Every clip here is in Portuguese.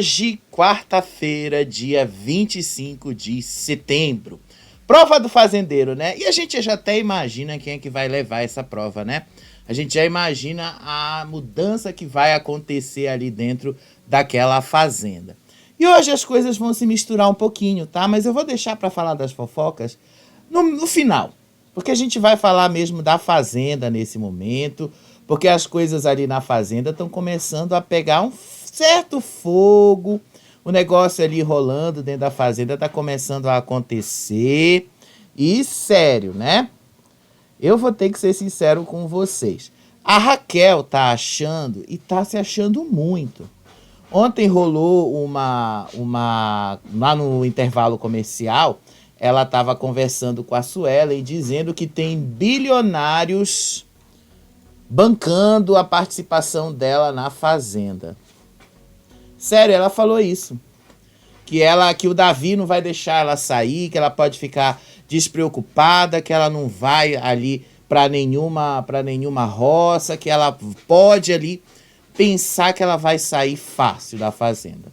Hoje, quarta-feira, dia 25 de setembro. Prova do fazendeiro, né? E a gente já até imagina quem é que vai levar essa prova, né? A gente já imagina a mudança que vai acontecer ali dentro daquela fazenda. E hoje as coisas vão se misturar um pouquinho, tá? Mas eu vou deixar para falar das fofocas no final. Porque a gente vai falar mesmo da fazenda nesse momento, porque as coisas ali na fazenda estão começando a pegar um certo fogo, o negócio ali rolando dentro da fazenda está começando a acontecer. E sério, né? Eu vou ter que ser sincero com vocês. A Raquel tá achando, e tá se achando muito. Ontem rolou lá no intervalo comercial, ela estava conversando com a Suelen, dizendo que tem bilionários bancando a participação dela na fazenda. Sério, ela falou isso. Que o Davi não vai deixar ela sair, que ela pode ficar despreocupada, que ela não vai ali para nenhuma roça, que ela pode ali pensar que ela vai sair fácil da fazenda.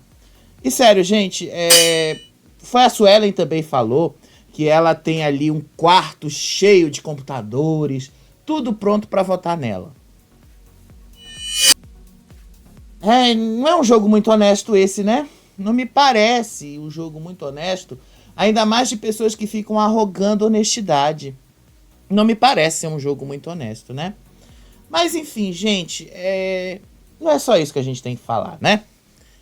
E sério, gente, foi a Suelen também falou que ela tem ali um quarto cheio de computadores, tudo pronto para votar nela. Não é um jogo muito honesto esse, né? Não me parece um jogo muito honesto, ainda mais de pessoas que ficam arrogando honestidade. Não me parece ser um jogo muito honesto, né? Mas enfim, gente, não é só isso que a gente tem que falar, né?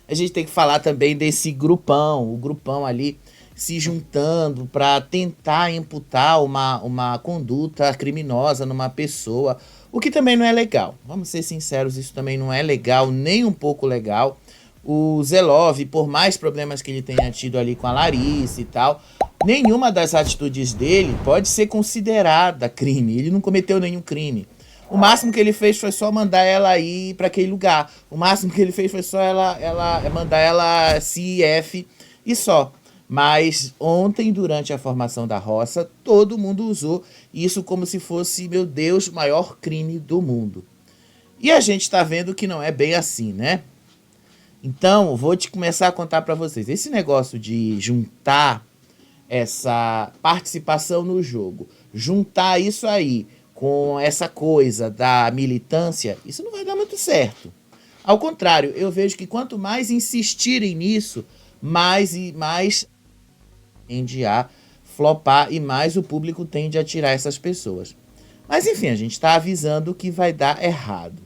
A gente tem que falar também desse grupão, o grupão ali se juntando para tentar imputar uma conduta criminosa numa pessoa, o que também não é legal. Vamos ser sinceros, isso também não é legal, nem um pouco legal. O Zelov, por mais problemas que ele tenha tido ali com a Larissa e tal, nenhuma das atitudes dele pode ser considerada crime. Ele não cometeu nenhum crime. O máximo que ele fez foi só mandar ela ir para aquele lugar. O máximo que ele fez foi só mandar ela CIF e só. Mas ontem, durante a formação da roça, todo mundo usou isso como se fosse, meu Deus, o maior crime do mundo. E a gente está vendo que não é bem assim, né? Então, vou te começar a contar para vocês. Esse negócio de juntar essa participação no jogo, juntar isso aí com essa coisa da militância, isso não vai dar muito certo. Ao contrário, eu vejo que quanto mais insistirem nisso, mais e mais tende a flopar e mais o público tende a tirar essas pessoas. Mas enfim, a gente está avisando que vai dar errado.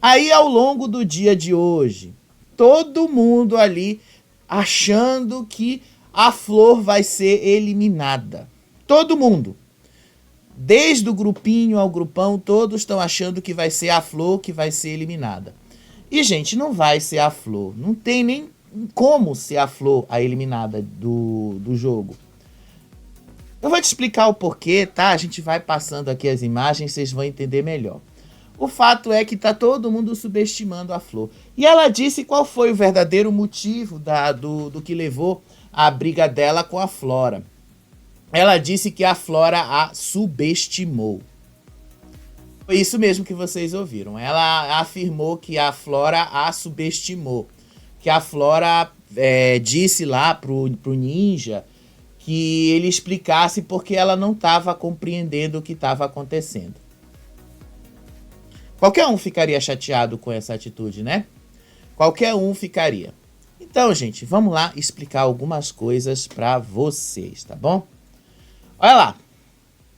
Aí, ao longo do dia de hoje, todo mundo ali achando que a Flor vai ser eliminada. Todo mundo. Desde o grupinho ao grupão, todos estão achando que vai ser a Flor que vai ser eliminada. E, gente, não vai ser a Flor. Não tem nem como ser a Flor a eliminada do jogo. Eu vou te explicar o porquê, tá? A gente vai passando aqui as imagens, vocês vão entender melhor. O fato é que tá todo mundo subestimando a Flor. E ela disse qual foi o verdadeiro motivo do que levou a briga dela com a Flora. Ela disse que a Flora a subestimou. Foi isso mesmo que vocês ouviram. Ela afirmou que a Flora a subestimou. Que a Flora disse lá pro Ninja que ele explicasse porque ela não estava compreendendo o que estava acontecendo. Qualquer um ficaria chateado com essa atitude, né? Qualquer um ficaria. Então, gente, vamos lá explicar algumas coisas para vocês, tá bom? Olha lá.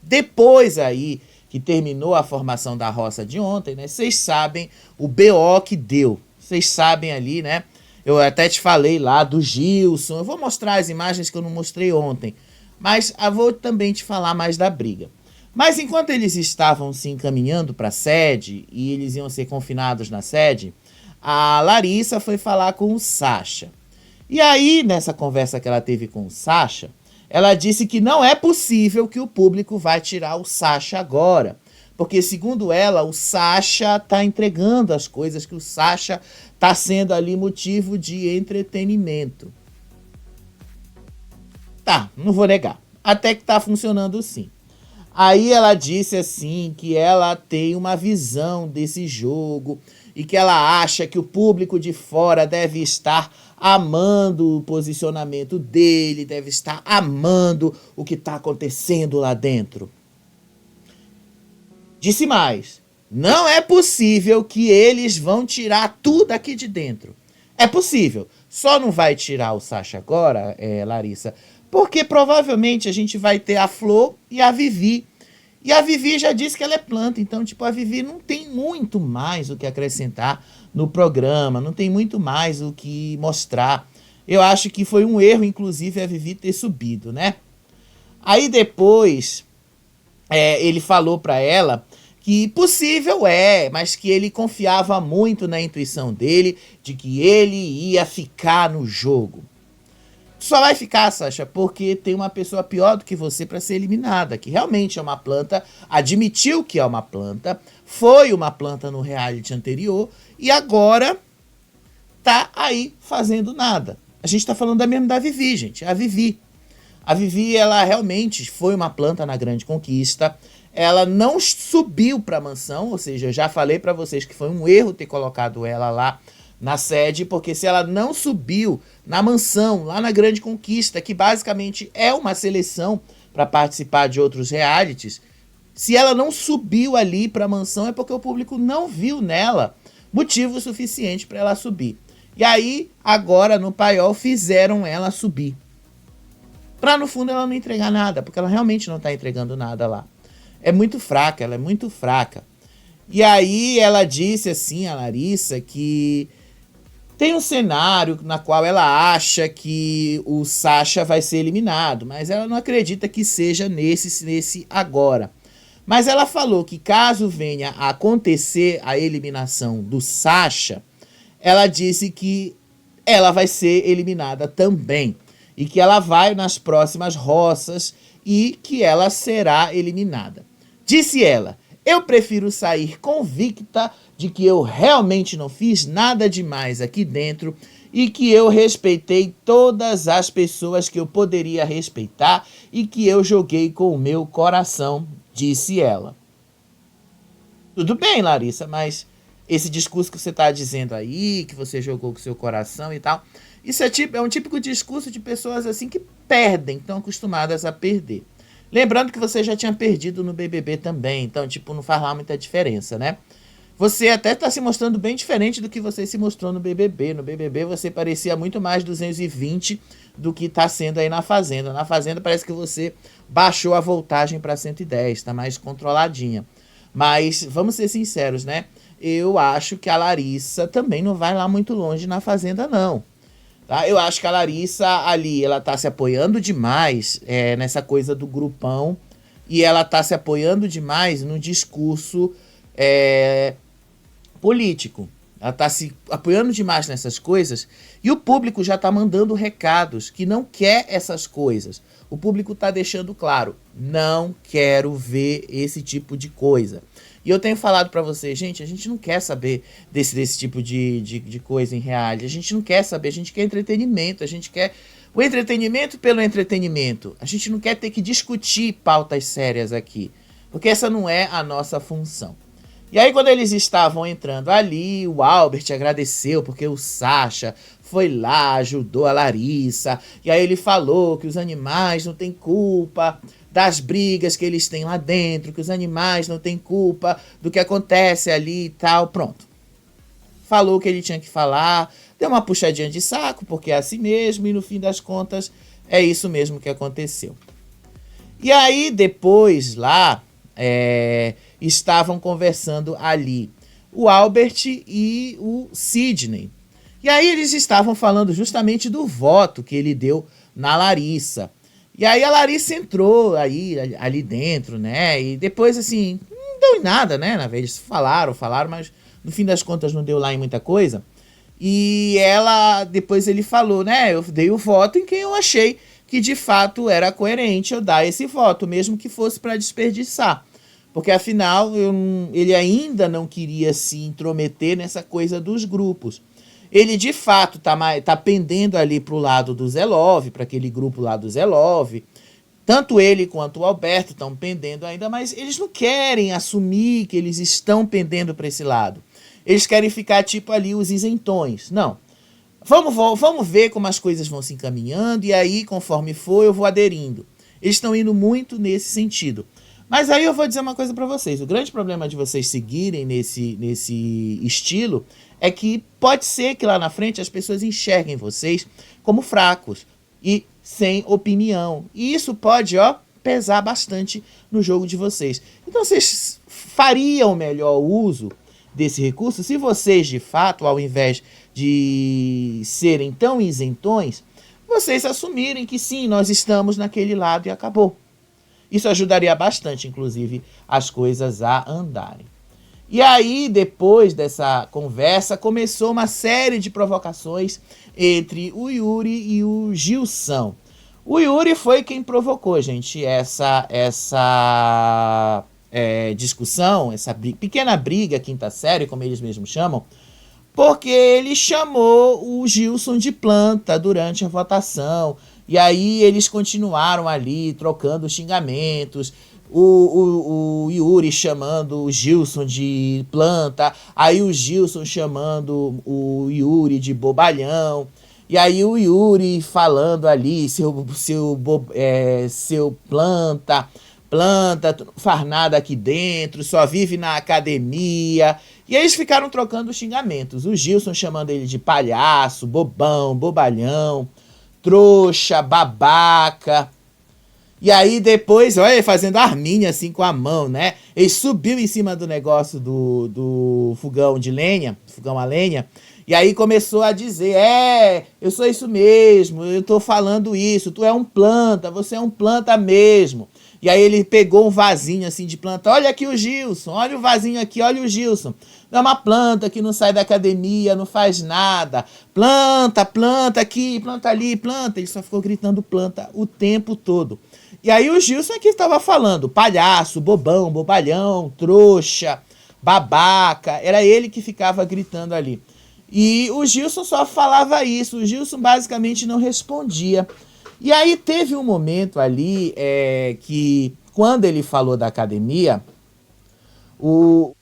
Depois aí que terminou a formação da roça de ontem, né? Vocês sabem o BO que deu. Vocês sabem ali, né? Eu até te falei lá do Gilson. Eu vou mostrar as imagens que eu não mostrei ontem. Mas eu vou também te falar mais da briga. Mas enquanto eles estavam se encaminhando para a sede e eles iam ser confinados na sede, a Larissa foi falar com o Sasha. E aí, nessa conversa que ela teve com o Sasha, ela disse que não é possível que o público vai tirar o Sasha agora. Porque, segundo ela, o Sasha está entregando as coisas, que o Sasha está sendo ali motivo de entretenimento. Tá, não vou negar. Até que tá funcionando sim. Aí ela disse assim que ela tem uma visão desse jogo e que ela acha que o público de fora deve estar amando o posicionamento dele, deve estar amando o que está acontecendo lá dentro. Disse mais, não é possível que eles vão tirar tudo aqui de dentro. É possível, só não vai tirar o Sasha agora, Larissa, porque provavelmente a gente vai ter a Flor e a Vivi. E a Vivi já disse que ela é planta, então tipo, a Vivi não tem muito mais o que acrescentar no programa, não tem muito mais o que mostrar. Eu acho que foi um erro, inclusive, a Vivi ter subido, né? Aí depois, ele falou pra ela que possível mas que ele confiava muito na intuição dele, de que ele ia ficar no jogo. Só vai ficar, Sasha, porque tem uma pessoa pior do que você para ser eliminada, que realmente é uma planta, admitiu que é uma planta, foi uma planta no reality anterior e agora tá aí fazendo nada. A gente tá falando mesmo da Vivi, gente, a Vivi. A Vivi, ela realmente foi uma planta na Grande Conquista, ela não subiu pra mansão, ou seja, eu já falei pra vocês que foi um erro ter colocado ela lá na sede, porque se ela não subiu na mansão, lá na Grande Conquista, que basicamente é uma seleção para participar de outros realities, se ela não subiu ali para a mansão é porque o público não viu nela motivo suficiente para ela subir. E aí, agora no paiol, fizeram ela subir. Para no fundo ela não entregar nada, porque ela realmente não está entregando nada lá. É muito fraca, ela é muito fraca. E aí ela disse assim, a Larissa, que tem um cenário na qual ela acha que o Sasha vai ser eliminado, mas ela não acredita que seja nesse agora. Mas ela falou que caso venha a acontecer a eliminação do Sasha, ela disse que ela vai ser eliminada também. E que ela vai nas próximas roças e que ela será eliminada. Disse ela, eu prefiro sair convicta de que eu realmente não fiz nada demais aqui dentro e que eu respeitei todas as pessoas que eu poderia respeitar e que eu joguei com o meu coração, disse ela. Tudo bem, Larissa, mas esse discurso que você está dizendo aí, que você jogou com o seu coração e tal, isso é um típico discurso de pessoas assim que perdem, estão acostumadas a perder. Lembrando que você já tinha perdido no BBB também, então tipo, não faz lá muita diferença, né? Você até está se mostrando bem diferente do que você se mostrou no BBB. No BBB você parecia muito mais 220 do que está sendo aí na Fazenda. Na Fazenda parece que você baixou a voltagem para 110, está mais controladinha. Mas vamos ser sinceros, né? Eu acho que a Larissa também não vai lá muito longe na Fazenda, não. Tá? Eu acho que a Larissa ali, ela tá se apoiando demais nessa coisa do grupão. E ela tá se apoiando demais no discurso político. Ela tá se apoiando demais nessas coisas e o público já tá mandando recados que não quer essas coisas. O público tá deixando claro, não quero ver esse tipo de coisa. E eu tenho falado pra vocês, gente, a gente não quer saber desse tipo de coisa em reality. A gente não quer saber, a gente quer entretenimento, a gente quer o entretenimento pelo entretenimento. A gente não quer ter que discutir pautas sérias aqui, porque essa não é a nossa função. E aí quando eles estavam entrando ali, o Albert agradeceu porque o Sasha foi lá, ajudou a Larissa. E aí ele falou que os animais não têm culpa das brigas que eles têm lá dentro, que os animais não têm culpa do que acontece ali e tal, pronto. Falou o que ele tinha que falar, deu uma puxadinha de saco, porque é assim mesmo, e no fim das contas é isso mesmo que aconteceu. E aí depois lá, estavam conversando ali o Albert e o Sidney. E aí eles estavam falando justamente do voto que ele deu na Larissa. E aí a Larissa entrou ali dentro, né? E depois, assim, não deu em nada, né? Na vez falaram, mas no fim das contas não deu lá em muita coisa. E depois ele falou, né? Eu dei o voto em quem eu achei que de fato era coerente eu dar esse voto, mesmo que fosse para desperdiçar. Porque afinal ele ainda não queria se intrometer nessa coisa dos grupos. Ele de fato tá pendendo ali pro lado do Zelov, para aquele grupo lá do Zelov. Tanto ele quanto o Alberto estão pendendo ainda, mas eles não querem assumir que eles estão pendendo para esse lado. Eles querem ficar tipo ali os isentões. Não. Vamos ver como as coisas vão se encaminhando, e aí, conforme for, eu vou aderindo. Eles estão indo muito nesse sentido. Mas aí eu vou dizer uma coisa para vocês. O grande problema de vocês seguirem nesse estilo é que pode ser que lá na frente as pessoas enxerguem vocês como fracos e sem opinião. E isso pode, pesar bastante no jogo de vocês. Então vocês fariam melhor uso desse recurso se vocês, de fato, ao invés de serem tão isentões, vocês assumirem que sim, nós estamos naquele lado e acabou. Isso ajudaria bastante, inclusive, as coisas a andarem. E aí, depois dessa conversa, começou uma série de provocações entre o Yuri e o Gilson. O Yuri foi quem provocou, gente, essa discussão, essa pequena briga, quinta série, como eles mesmos chamam, porque ele chamou o Gilson de planta durante a votação. E aí eles continuaram ali trocando xingamentos. O Yuri chamando o Gilson de planta. Aí o Gilson chamando o Yuri de bobalhão. E aí o Yuri falando ali, seu planta, tu não faz nada aqui dentro, só vive na academia. E aí eles ficaram trocando xingamentos. O Gilson chamando ele de palhaço, bobão, bobalhão, trouxa, babaca. E aí depois, olha ele fazendo arminha assim com a mão, né? Ele subiu em cima do negócio do fogão de lenha, fogão a lenha. E aí começou a dizer, eu sou isso mesmo, eu tô falando isso, tu é um planta, você é um planta mesmo. E aí ele pegou um vasinho assim de planta, olha aqui o Gilson, olha o vasinho aqui, olha o Gilson. É uma planta que não sai da academia, não faz nada. Planta, planta aqui, planta ali, planta. Ele só ficou gritando planta o tempo todo. E aí o Gilson aqui estava falando, palhaço, bobão, bobalhão, trouxa, babaca. Era ele que ficava gritando ali. E o Gilson só falava isso, o Gilson basicamente não respondia. E aí teve um momento ali que, quando ele falou da academia, o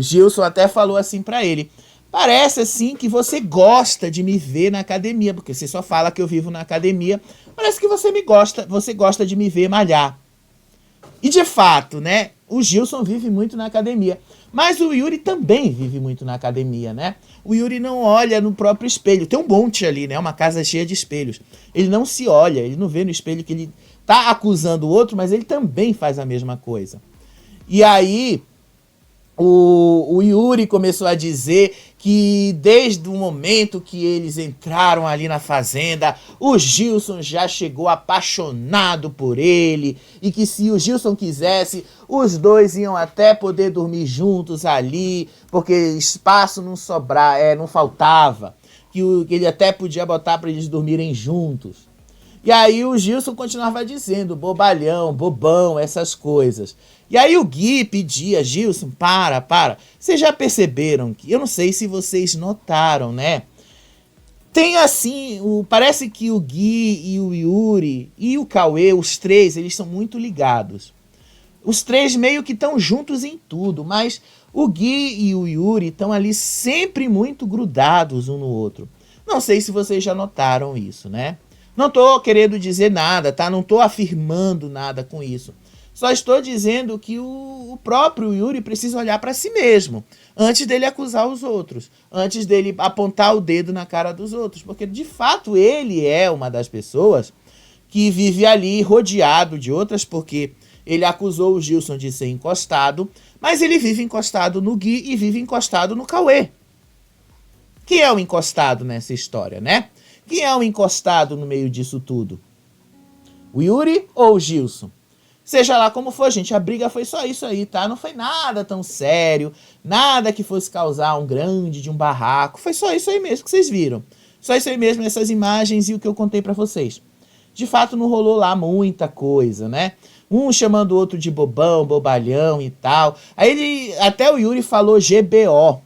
Gilson até falou assim pra ele, parece assim que você gosta de me ver na academia, porque você só fala que eu vivo na academia, parece que você gosta de me ver malhar. E de fato, né, o Gilson vive muito na academia, mas o Yuri também vive muito na academia, né? O Yuri não olha no próprio espelho, tem um monte ali, né, uma casa cheia de espelhos. Ele não se olha, ele não vê no espelho que ele tá acusando o outro, mas ele também faz a mesma coisa. E aí o Yuri começou a dizer que desde o momento que eles entraram ali na fazenda, o Gilson já chegou apaixonado por ele, e que se o Gilson quisesse, os dois iam até poder dormir juntos ali, porque espaço não faltava, que ele até podia botar para eles dormirem juntos. E aí o Gilson continuava dizendo, bobalhão, bobão, essas coisas. E aí o Gui pedia, Gilson, para. Vocês já perceberam que, eu não sei se vocês notaram, né? Tem assim, parece que o Gui e o Yuri e o Cauê, os três, eles são muito ligados. Os três meio que estão juntos em tudo, mas o Gui e o Yuri estão ali sempre muito grudados um no outro. Não sei se vocês já notaram isso, né? Não tô querendo dizer nada, tá? Não tô afirmando nada com isso. Só estou dizendo que o próprio Yuri precisa olhar para si mesmo, antes dele acusar os outros, antes dele apontar o dedo na cara dos outros, porque de fato ele é uma das pessoas que vive ali rodeado de outras, porque ele acusou o Gilson de ser encostado, mas ele vive encostado no Gui e vive encostado no Cauê. Quem é o encostado nessa história, né? Quem é o encostado no meio disso tudo? O Yuri ou o Gilson? Seja lá como for, gente, a briga foi só isso aí, tá? Não foi nada tão sério, nada que fosse causar um barraco. Foi só isso aí mesmo que vocês viram. Só isso aí mesmo, essas imagens e o que eu contei pra vocês. De fato, não rolou lá muita coisa, né? Um chamando o outro de bobão, bobalhão e tal. Aí até o Yuri falou GBO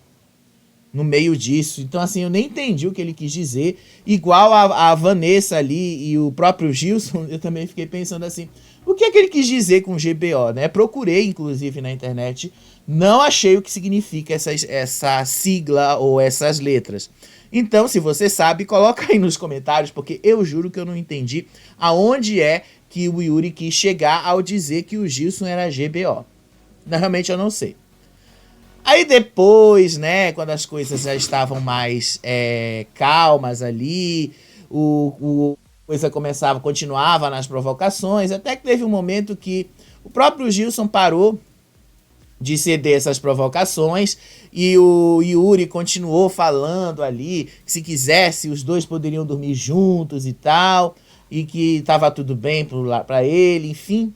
no meio disso. Então, assim, eu nem entendi o que ele quis dizer. Igual a Vanessa ali e o próprio Gilson, eu também fiquei pensando assim, o que é que ele quis dizer com GBO, né? Procurei, inclusive, na internet, não achei o que significa essa sigla ou essas letras. Então, se você sabe, coloca aí nos comentários, porque eu juro que eu não entendi aonde é que o Yuri quis chegar ao dizer que o Gilson era GBO. Realmente eu não sei. Aí depois, né, quando as coisas já estavam mais calmas ali, coisa continuava nas provocações, até que teve um momento que o próprio Gilson parou de ceder essas provocações e o Yuri continuou falando ali que se quisesse os dois poderiam dormir juntos e tal, e que tava tudo bem pra ele, enfim.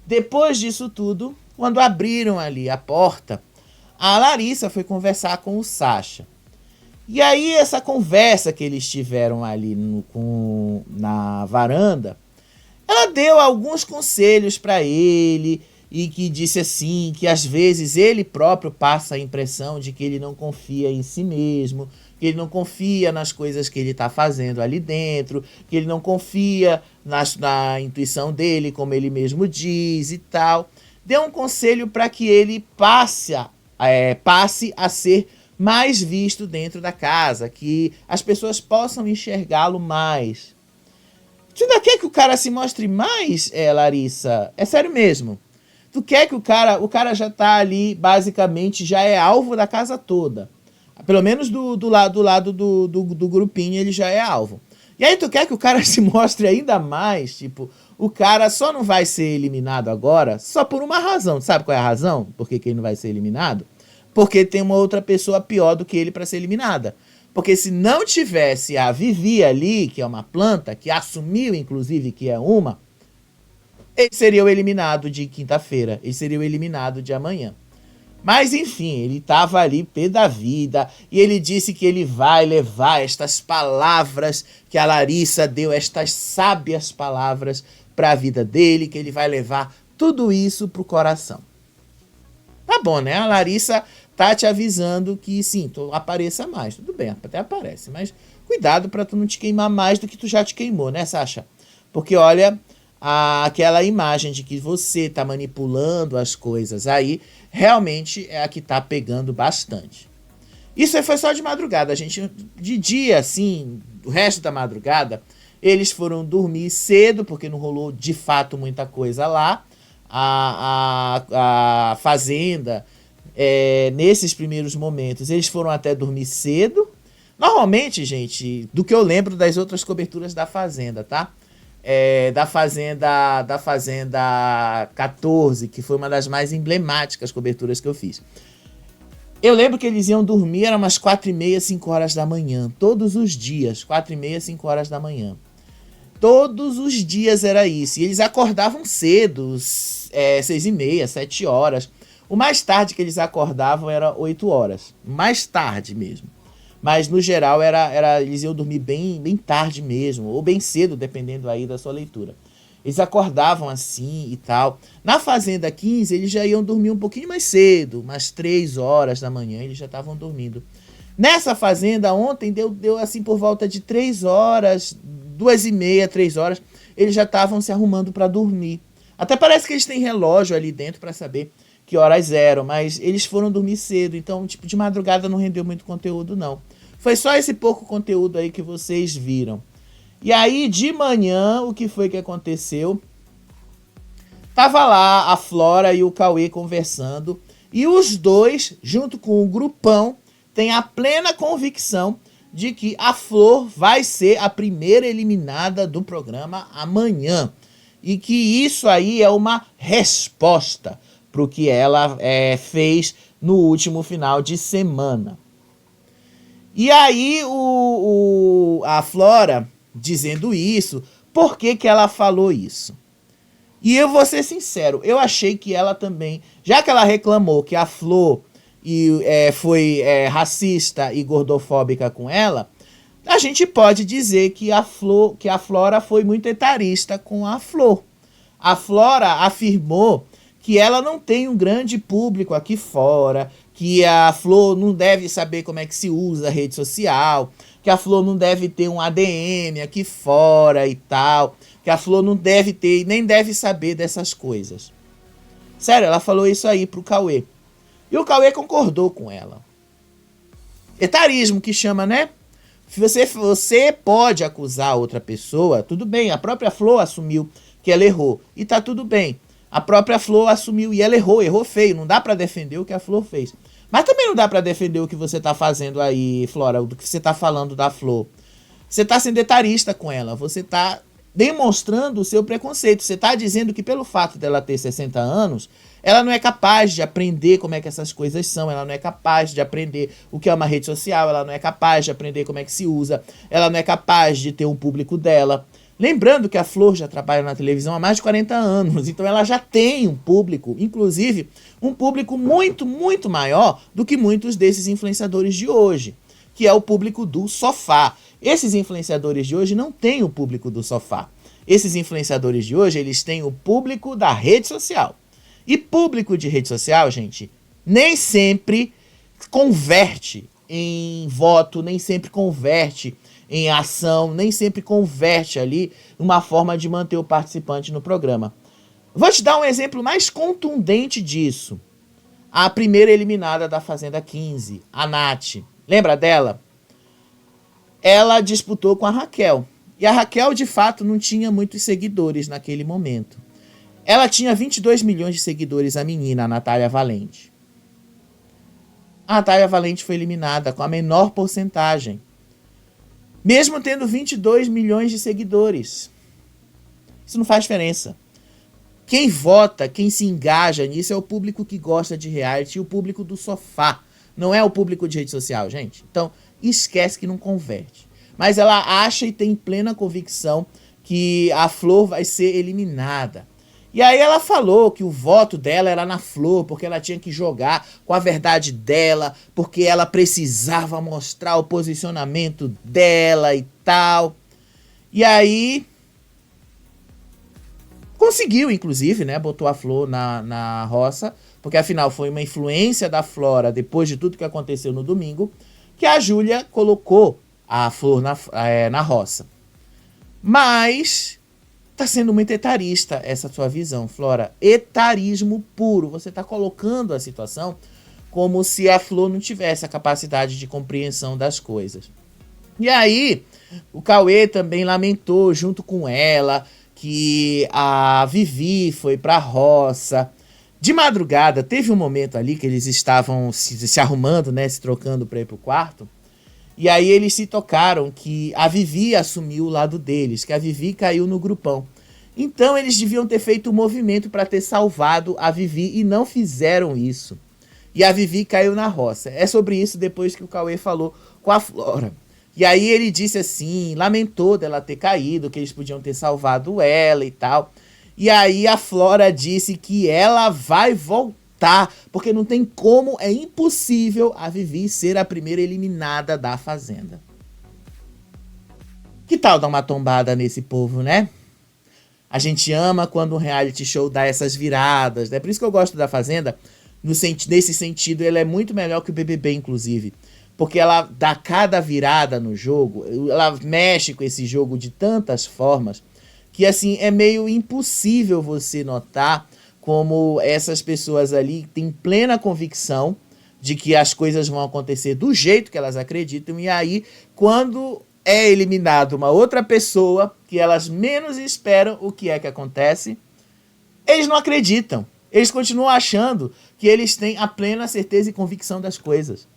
Depois disso tudo, quando abriram ali a porta, a Larissa foi conversar com o Sasha. E aí essa conversa que eles tiveram ali na varanda, ela deu alguns conselhos para ele e que disse assim, que às vezes ele próprio passa a impressão de que ele não confia em si mesmo, que ele não confia nas coisas que ele está fazendo ali dentro, que ele não confia na intuição dele, como ele mesmo diz e tal. Deu um conselho para que ele passe a ser mais visto dentro da casa, que as pessoas possam enxergá-lo mais. Tu ainda quer que o cara se mostre mais, Larissa? É sério mesmo. Tu quer que o cara já tá ali, basicamente, já é alvo da casa toda. Pelo menos do lado do grupinho ele já é alvo. E aí tu quer que o cara se mostre ainda mais, tipo, o cara só não vai ser eliminado agora só por uma razão. Sabe qual é a razão por que ele não vai ser eliminado? Porque tem uma outra pessoa pior do que ele para ser eliminada. Porque se não tivesse a Vivi ali, que é uma planta, que assumiu inclusive que é uma, ele seria o eliminado de quinta-feira, ele seria o eliminado de amanhã. Mas enfim, ele estava ali pé da vida e ele disse que ele vai levar estas palavras que a Larissa deu, estas sábias palavras para a vida dele, que ele vai levar tudo isso pro coração. Tá bom, né? A Larissa tá te avisando que sim, tu apareça mais. Tudo bem, até aparece, mas cuidado para tu não te queimar mais do que tu já te queimou, né, Sasha? Porque olha, aquela imagem de que você tá manipulando as coisas aí, realmente é a que tá pegando bastante. Isso aí foi só de madrugada, a gente, de dia, assim, o resto da madrugada, eles foram dormir cedo, porque não rolou de fato muita coisa lá. A Fazenda, nesses primeiros momentos, eles foram até dormir cedo. Normalmente, gente, do que eu lembro das outras coberturas da Fazenda, tá? Da Fazenda 14, que foi uma das mais emblemáticas coberturas que eu fiz. Eu lembro que eles iam dormir, eram umas 4h30, 5 horas da manhã. Todos os dias, 4h30, 5 horas da manhã. Todos os dias era isso. E eles acordavam cedo, 6h30, 7 horas. O mais tarde que eles acordavam era 8 horas. Mais tarde mesmo. Mas no geral eles iam dormir bem tarde mesmo. Ou bem cedo, dependendo aí da sua leitura. Eles acordavam assim e tal. Na Fazenda 15, eles já iam dormir um pouquinho mais cedo. Umas 3 horas da manhã, eles já estavam dormindo. Nessa Fazenda, ontem, deu assim por volta de 3 horas, 2h30, 3 horas. Eles já estavam se arrumando para dormir. Até parece que eles têm relógio ali dentro para saber que horas eram. Mas eles foram dormir cedo. Então, tipo, de madrugada não rendeu muito conteúdo, não. Foi só esse pouco conteúdo aí que vocês viram. E aí, de manhã, o que foi que aconteceu? Tava lá a Flora e o Cauê conversando. E os dois, junto com o grupão, têm a plena convicção de que a Flor vai ser a primeira eliminada do programa amanhã. E que isso aí é uma resposta para o que ela fez no último final de semana. E aí, a Flora, dizendo isso, por que ela falou isso? E eu vou ser sincero, eu achei que ela também, já que ela reclamou que a Flor foi racista e gordofóbica com ela, a gente pode dizer que a Flora foi muito etarista com a Flor. A Flora afirmou que ela não tem um grande público aqui fora, que a Flor não deve saber como é que se usa a rede social, que a Flor não deve ter um ADM aqui fora e tal, que a Flor não deve ter, nem deve saber dessas coisas. Sério, ela falou isso aí pro Cauê. E o Cauê concordou com ela. Etarismo que chama, né? Você pode acusar outra pessoa, tudo bem, a própria Flor assumiu que ela errou, e tá tudo bem. A própria Flor assumiu e ela errou feio, não dá pra defender o que a Flor fez. Mas também não dá pra defender o que você tá fazendo aí, Flora, do que você tá falando da Flor. Você tá sendo etarista com ela, você tá demonstrando o seu preconceito. Você tá dizendo que pelo fato dela ter 60 anos, ela não é capaz de aprender como é que essas coisas são, ela não é capaz de aprender o que é uma rede social, ela não é capaz de aprender como é que se usa, ela não é capaz de ter um público dela. Lembrando que a Flor já trabalha na televisão há mais de 40 anos, então ela já tem um público, inclusive um público muito, muito maior do que muitos desses influenciadores de hoje, que é o público do sofá. Esses influenciadores de hoje não têm o público do sofá. Esses influenciadores de hoje, eles têm o público da rede social. E público de rede social, gente, nem sempre converte em voto, nem sempre converte em ação, nem sempre converte ali uma forma de manter o participante no programa. Vou te dar um exemplo mais contundente disso. A primeira eliminada da Fazenda 15, a Nath. Lembra dela? Ela disputou com a Raquel. E a Raquel, de fato, não tinha muitos seguidores naquele momento. Ela tinha 22 milhões de seguidores, a menina, a Natália Valente. A Natália Valente foi eliminada com a menor porcentagem, mesmo tendo 22 milhões de seguidores. Isso não faz diferença. Quem vota, quem se engaja nisso é o público que gosta de reality e o público do sofá. Não é o público de rede social, gente. Então, esquece que não converte. Mas ela acha e tem plena convicção que a Flor vai ser eliminada. E aí ela falou que o voto dela era na Flor, porque ela tinha que jogar com a verdade dela, porque ela precisava mostrar o posicionamento dela e tal. E aí conseguiu, inclusive, né? Botou a Flor na roça, porque afinal foi uma influência da Flora, depois de tudo que aconteceu no domingo, que a Júlia colocou a Flor na roça. Mas tá sendo muito etarista essa sua visão, Flora. Etarismo puro. Você tá colocando a situação como se a Flor não tivesse a capacidade de compreensão das coisas. E aí, o Cauê também lamentou junto com ela que a Vivi foi pra roça. De madrugada, teve um momento ali que eles estavam se arrumando, né, se trocando para ir pro quarto. E aí eles se tocaram que a Vivi assumiu o lado deles, que a Vivi caiu no grupão. Então eles deviam ter feito um movimento para ter salvado a Vivi e não fizeram isso. E a Vivi caiu na roça. É sobre isso depois que o Cauê falou com a Flora. E aí ele disse assim, lamentou dela ter caído, que eles podiam ter salvado ela e tal. E aí a Flora disse que ela vai voltar, porque não tem como, é impossível a Vivi ser a primeira eliminada da Fazenda. Que tal dar uma tombada nesse povo, né? A gente ama quando um reality show dá essas viradas, né? Por isso que eu gosto da Fazenda, nesse sentido, ela é muito melhor que o BBB, inclusive. Porque ela dá cada virada no jogo, ela mexe com esse jogo de tantas formas, que assim, é meio impossível você notar como essas pessoas ali têm plena convicção de que as coisas vão acontecer do jeito que elas acreditam, e aí, quando é eliminado uma outra pessoa que elas menos esperam, o que é que acontece? Eles não acreditam. Eles continuam achando que eles têm a plena certeza e convicção das coisas.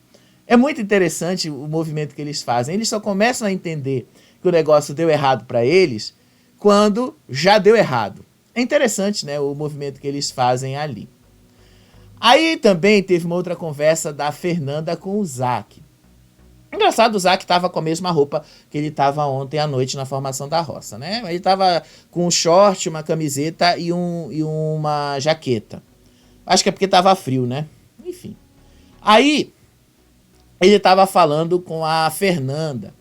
É muito interessante o movimento que eles fazem. Eles só começam a entender que o negócio deu errado para eles quando já deu errado. É interessante, né, o movimento que eles fazem ali. Aí também teve uma outra conversa da Fernanda com o Zac. Engraçado, o Zac estava com a mesma roupa que ele estava ontem à noite na formação da roça, né? Ele estava com um short, uma camiseta e uma jaqueta. Acho que é porque estava frio, né? Enfim. Aí, ele estava falando com a Fernanda.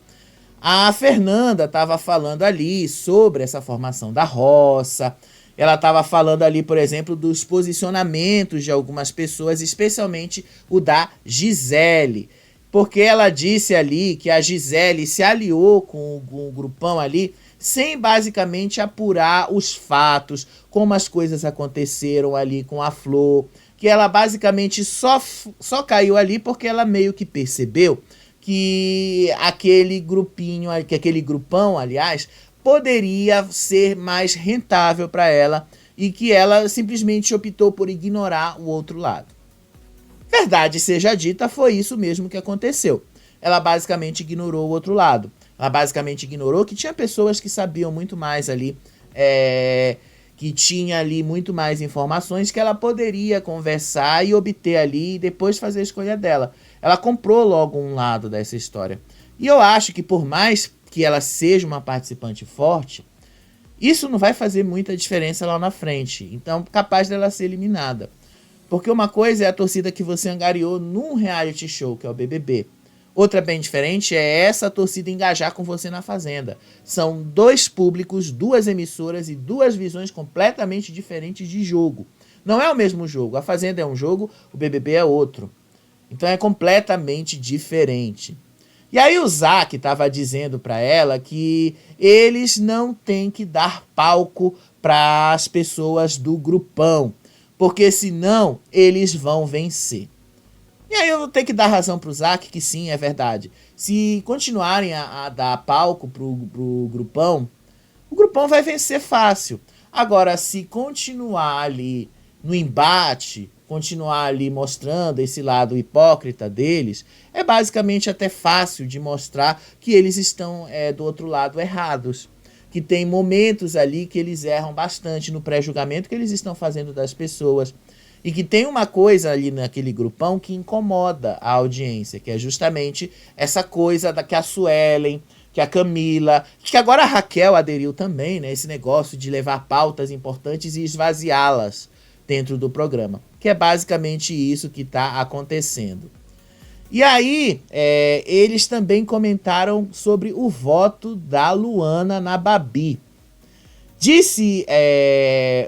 A Fernanda estava falando ali sobre essa formação da roça. Ela estava falando ali, por exemplo, dos posicionamentos de algumas pessoas, especialmente o da Gisele. Porque ela disse ali que a Gisele se aliou com o grupão ali sem basicamente apurar os fatos, como as coisas aconteceram ali com a Flor, que ela basicamente só caiu ali porque ela meio que percebeu que aquele grupão, aliás, poderia ser mais rentável para ela e que ela simplesmente optou por ignorar o outro lado. Verdade seja dita, foi isso mesmo que aconteceu. Ela basicamente ignorou o outro lado. Ela basicamente ignorou que tinha pessoas que sabiam muito mais ali, que tinha ali muito mais informações que ela poderia conversar e obter ali e depois fazer a escolha dela. Ela comprou logo um lado dessa história. E eu acho que por mais que ela seja uma participante forte, isso não vai fazer muita diferença lá na frente. Então, capaz dela ser eliminada. Porque uma coisa é a torcida que você angariou num reality show, que é o BBB. Outra bem diferente é essa torcida engajar com você na Fazenda. São dois públicos, duas emissoras e duas visões completamente diferentes de jogo. Não é o mesmo jogo. A Fazenda é um jogo, o BBB é outro. Então é completamente diferente. E aí o Zac estava dizendo para ela que eles não têm que dar palco para as pessoas do grupão, porque senão eles vão vencer. E aí eu vou ter que dar razão pro Zac, que sim, é verdade. Se continuarem a dar palco pro grupão, o grupão vai vencer fácil. Agora, se continuar ali no embate, continuar ali mostrando esse lado hipócrita deles, é basicamente até fácil de mostrar que eles estão do outro lado errados. Que tem momentos ali que eles erram bastante no pré-julgamento que eles estão fazendo das pessoas. E que tem uma coisa ali naquele grupão que incomoda a audiência, que é justamente essa coisa que a Suelen, que a Camila, que agora a Raquel aderiu também, né? Esse negócio de levar pautas importantes e esvaziá-las dentro do programa. Que é basicamente isso que está acontecendo. E aí, eles também comentaram sobre o voto da Luana na Babi. Disse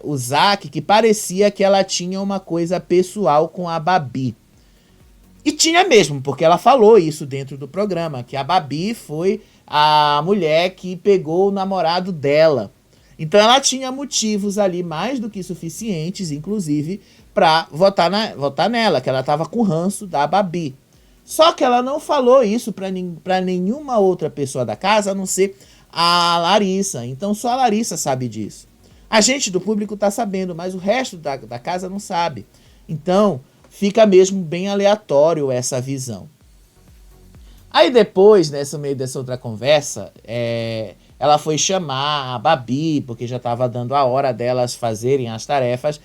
o Zac que parecia que ela tinha uma coisa pessoal com a Babi. E tinha mesmo, porque ela falou isso dentro do programa, que a Babi foi a mulher que pegou o namorado dela. Então ela tinha motivos ali mais do que suficientes, inclusive, para votar nela, que ela estava com ranço da Babi. Só que ela não falou isso para nenhuma outra pessoa da casa, a não ser a Larissa. Então só a Larissa sabe disso. A gente do público tá sabendo, mas o resto da casa não sabe. Então fica mesmo bem aleatório essa visão. Aí depois, no meio dessa outra conversa, ela foi chamar a Babi, porque já estava dando a hora delas fazerem as tarefas.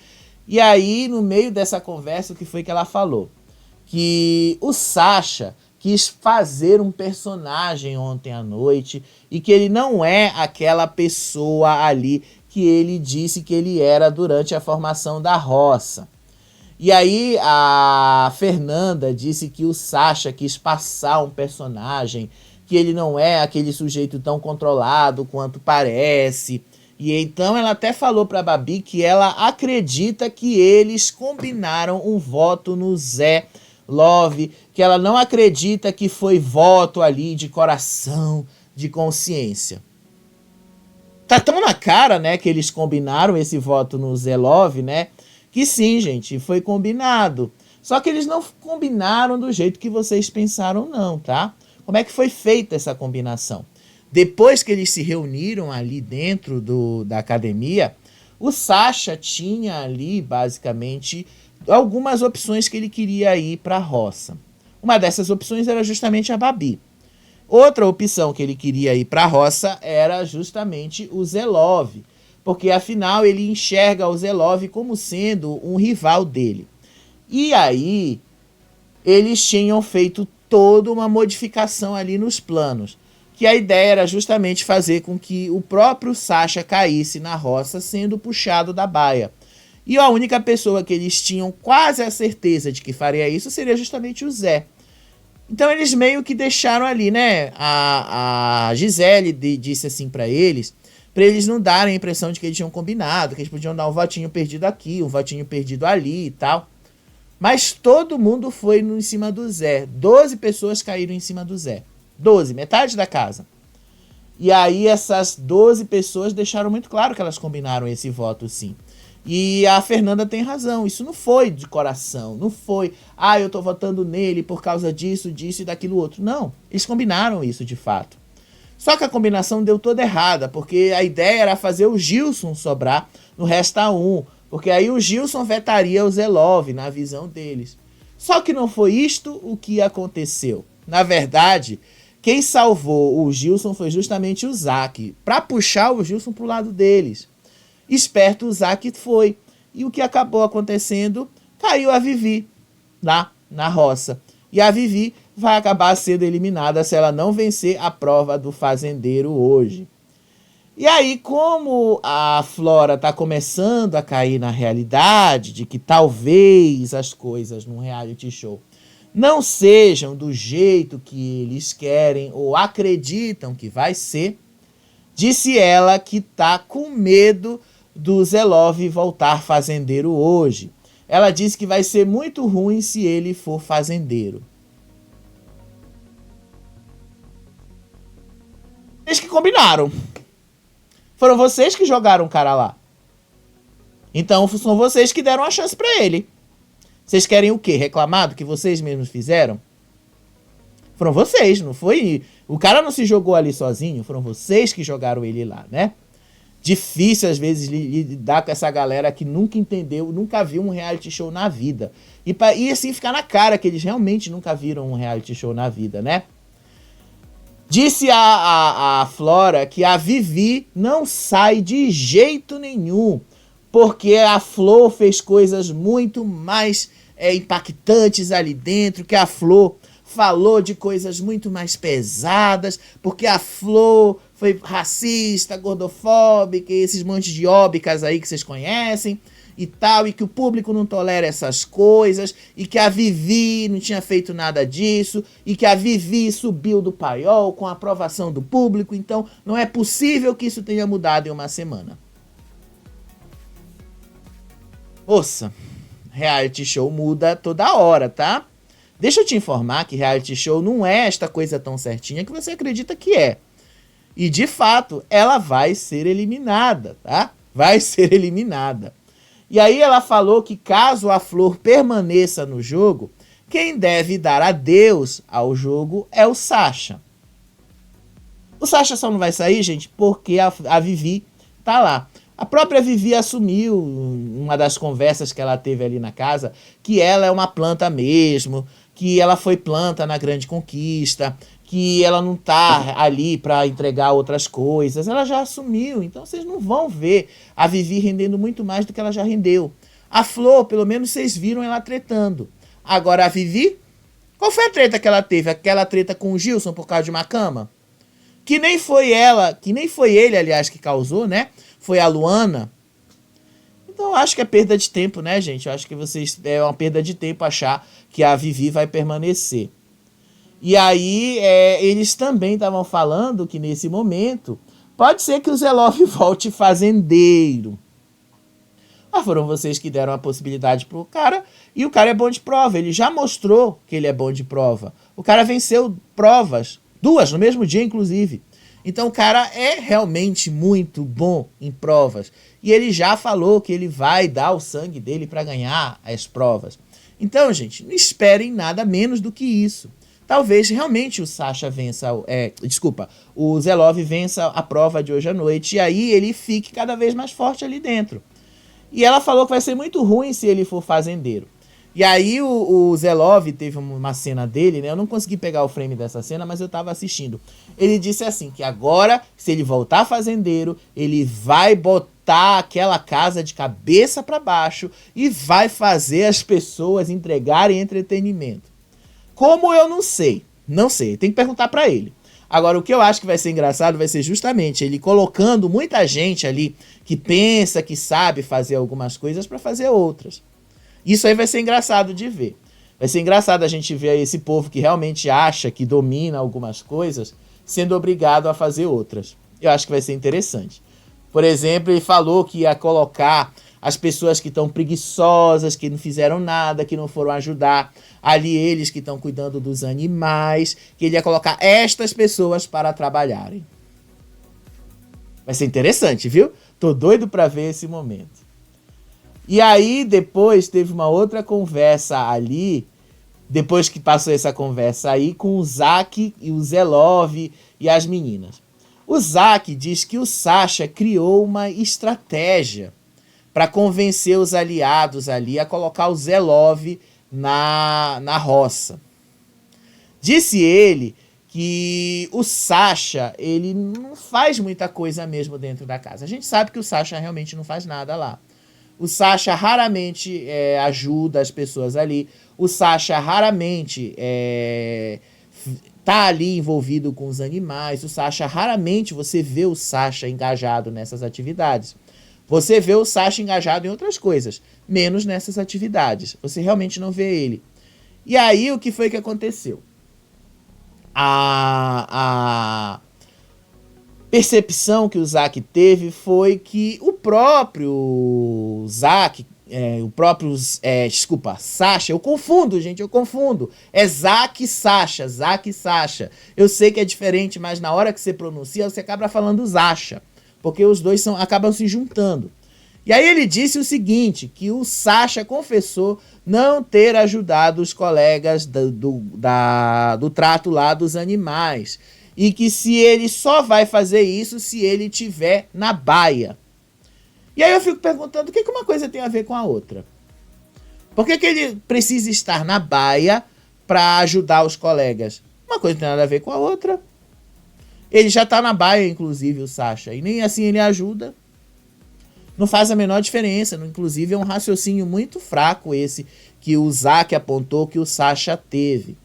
E aí, no meio dessa conversa, o que foi que ela falou? Que o Sasha quis fazer um personagem ontem à noite e que ele não é aquela pessoa ali que ele disse que ele era durante a formação da roça. E aí a Fernanda disse que o Sasha quis passar um personagem, que ele não é aquele sujeito tão controlado quanto parece. E então ela até falou para a Babi que ela acredita que eles combinaram um voto no Zé Love, que ela não acredita que foi voto ali de coração, de consciência. Tá tão na cara, né, que eles combinaram esse voto no Zé Love, né, que sim, gente, foi combinado. Só que eles não combinaram do jeito que vocês pensaram não, tá? Como é que foi feita essa combinação? Depois que eles se reuniram ali dentro da academia, o Sasha tinha ali, basicamente, algumas opções que ele queria ir para a roça. Uma dessas opções era justamente a Babi. Outra opção que ele queria ir para a roça era justamente o Zelov, porque afinal ele enxerga o Zelov como sendo um rival dele. E aí eles tinham feito toda uma modificação ali nos planos, que a ideia era justamente fazer com que o próprio Sasha caísse na roça sendo puxado da baia. E a única pessoa que eles tinham quase a certeza de que faria isso seria justamente o Zé. Então eles meio que deixaram ali, né? A Gisele disse assim para eles não darem a impressão de que eles tinham combinado, que eles podiam dar um votinho perdido aqui, um votinho perdido ali e tal. Mas todo mundo foi em cima do Zé. 12 pessoas caíram em cima do Zé. 12, metade da casa. E aí essas 12 pessoas deixaram muito claro que elas combinaram esse voto sim. E a Fernanda tem razão, isso não foi de coração, não foi, eu tô votando nele por causa disso, disso e daquilo outro. Não, eles combinaram isso de fato. Só que a combinação deu toda errada, porque a ideia era fazer o Gilson sobrar no Resta 1, porque aí o Gilson vetaria o Zelov na visão deles. Só que não foi isto o que aconteceu. Na verdade, quem salvou o Gilson foi justamente o Zac, para puxar o Gilson pro lado deles. Esperto o Zac foi. E o que acabou acontecendo? Caiu a Vivi lá na roça. E a Vivi vai acabar sendo eliminada se ela não vencer a prova do fazendeiro hoje. E aí, como a Flora está começando a cair na realidade de que talvez as coisas num reality show não sejam do jeito que eles querem ou acreditam que vai ser, disse ela que tá com medo do Zelov voltar fazendeiro hoje. Ela disse que vai ser muito ruim se ele for fazendeiro. Vocês que combinaram. Foram vocês que jogaram o cara lá. Então são vocês que deram a chance pra ele. Vocês querem o quê? Reclamar do que vocês mesmos fizeram? Foram vocês, não foi? O cara não se jogou ali sozinho, foram vocês que jogaram ele lá, né? Difícil às vezes lidar com essa galera que nunca entendeu, nunca viu um reality show na vida. E assim ficar na cara que eles realmente nunca viram um reality show na vida, né? Disse a Flora que a Vivi não sai de jeito nenhum, porque a Flor fez coisas muito mais impactantes ali dentro, que a Flor falou de coisas muito mais pesadas, porque a Flor foi racista, gordofóbica, esses montes de óbicas aí que vocês conhecem e tal, e que o público não tolera essas coisas, e que a Vivi não tinha feito nada disso, e que a Vivi subiu do paiol com a aprovação do público, então não é possível que isso tenha mudado em uma semana. Moça, reality show muda toda hora, tá? Deixa eu te informar que reality show não é esta coisa tão certinha que você acredita que é. E, de fato, ela vai ser eliminada, tá? Vai ser eliminada. E aí ela falou que caso a Flor permaneça no jogo, quem deve dar adeus ao jogo é o Sasha. O Sasha só não vai sair, gente, porque a Vivi tá lá. A própria Vivi assumiu, uma das conversas que ela teve ali na casa, que ela é uma planta mesmo, que ela foi planta na Grande Conquista, que ela não tá ali para entregar outras coisas. Ela já assumiu, então vocês não vão ver a Vivi rendendo muito mais do que ela já rendeu. A Flor, pelo menos vocês viram ela tretando. Agora a Vivi, qual foi a treta que ela teve? Aquela treta com o Gilson por causa de uma cama? Que nem foi ela, que nem foi ele, aliás, que causou, né? Foi a Luana. Então eu acho que é perda de tempo, né, gente? Eu acho que é uma perda de tempo achar que a Vivi vai permanecer. E aí eles também estavam falando que nesse momento pode ser que o Zelov volte fazendeiro. Mas foram vocês que deram a possibilidade pro cara, e o cara é bom de prova. Ele já mostrou que ele é bom de prova. O cara venceu provas, 2 no mesmo dia, inclusive. Então o cara é realmente muito bom em provas. E ele já falou que ele vai dar o sangue dele para ganhar as provas. Então, gente, não esperem nada menos do que isso. Talvez realmente o Sasha vença, o Zelov vença a prova de hoje à noite. E aí ele fique cada vez mais forte ali dentro. E ela falou que vai ser muito ruim se ele for fazendeiro. E aí o Zelov teve uma cena dele, né? Eu não consegui pegar o frame dessa cena, mas eu tava assistindo. Ele disse assim, que agora, se ele voltar fazendeiro, ele vai botar aquela casa de cabeça para baixo e vai fazer as pessoas entregarem entretenimento. Como eu não sei, tem que perguntar para ele. Agora, o que eu acho que vai ser engraçado vai ser justamente ele colocando muita gente ali que pensa, que sabe fazer algumas coisas para fazer outras. Isso aí vai ser engraçado de ver. Vai ser engraçado a gente ver esse povo que realmente acha que domina algumas coisas sendo obrigado a fazer outras. Eu acho que vai ser interessante. Por exemplo, ele falou que ia colocar as pessoas que estão preguiçosas, que não fizeram nada, que não foram ajudar ali eles que estão cuidando dos animais, que ele ia colocar estas pessoas para trabalharem. Vai ser interessante, viu? Tô doido para ver esse momento. E aí depois teve uma outra conversa ali, depois que passou essa conversa aí, com o Zack e o Zelov e as meninas. O Zack diz que o Sasha criou uma estratégia para convencer os aliados ali a colocar o Zelov na roça. Disse ele que o Sasha, ele não faz muita coisa mesmo dentro da casa. A gente sabe que o Sasha realmente não faz nada lá. O Sasha raramente ajuda as pessoas ali. O Sasha raramente tá ali envolvido com os animais. O Sasha, raramente você vê o Sasha engajado nessas atividades. Você vê o Sasha engajado em outras coisas, menos nessas atividades. Você realmente não vê ele. E aí, o que foi que aconteceu? A percepção que o Zack teve foi que o próprio Zack, Sasha, eu confundo, gente, eu confundo. É Zack Sasha, Zack Sasha. Eu sei que é diferente, mas na hora que você pronuncia, você acaba falando Sasha, porque os dois acabam se juntando. E aí ele disse o seguinte, que o Sasha confessou não ter ajudado os colegas do trato lá dos animais. E que se ele só vai fazer isso se ele estiver na baia. E aí eu fico perguntando, o que uma coisa tem a ver com a outra? Por que ele precisa estar na baia para ajudar os colegas? Uma coisa não tem nada a ver com a outra. Ele já está na baia, inclusive, o Sasha. E nem assim ele ajuda. Não faz a menor diferença. Inclusive, é um raciocínio muito fraco esse que o Zack apontou que o Sasha teve.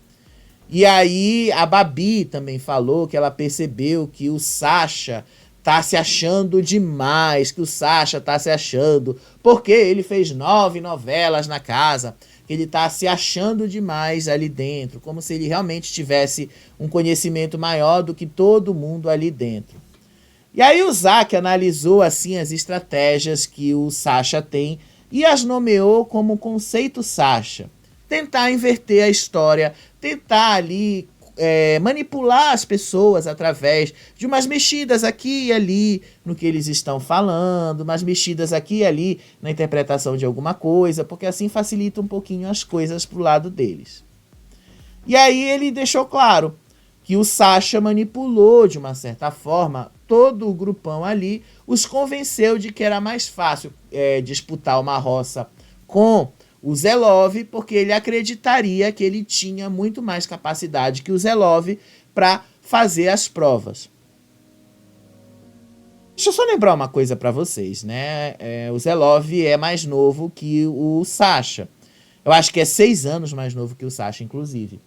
E aí a Babi também falou que ela percebeu que o Sasha tá se achando demais, que o Sasha tá se achando, porque ele fez 9 novelas na casa, que ele tá se achando demais ali dentro, como se ele realmente tivesse um conhecimento maior do que todo mundo ali dentro. E aí o Zack analisou assim as estratégias que o Sasha tem e as nomeou como conceito Sasha. Tentar inverter a história, tentar ali manipular as pessoas através de umas mexidas aqui e ali no que eles estão falando, umas mexidas aqui e ali na interpretação de alguma coisa, porque assim facilita um pouquinho as coisas pro lado deles. E aí ele deixou claro que o Sasha manipulou de uma certa forma todo o grupão ali, os convenceu de que era mais fácil disputar uma roça com o Zelov, porque ele acreditaria que ele tinha muito mais capacidade que o Zelov para fazer as provas. Deixa eu só lembrar uma coisa para vocês, né? O Zelov é mais novo que o Sasha. Eu acho que é 6 anos mais novo que o Sasha, inclusive.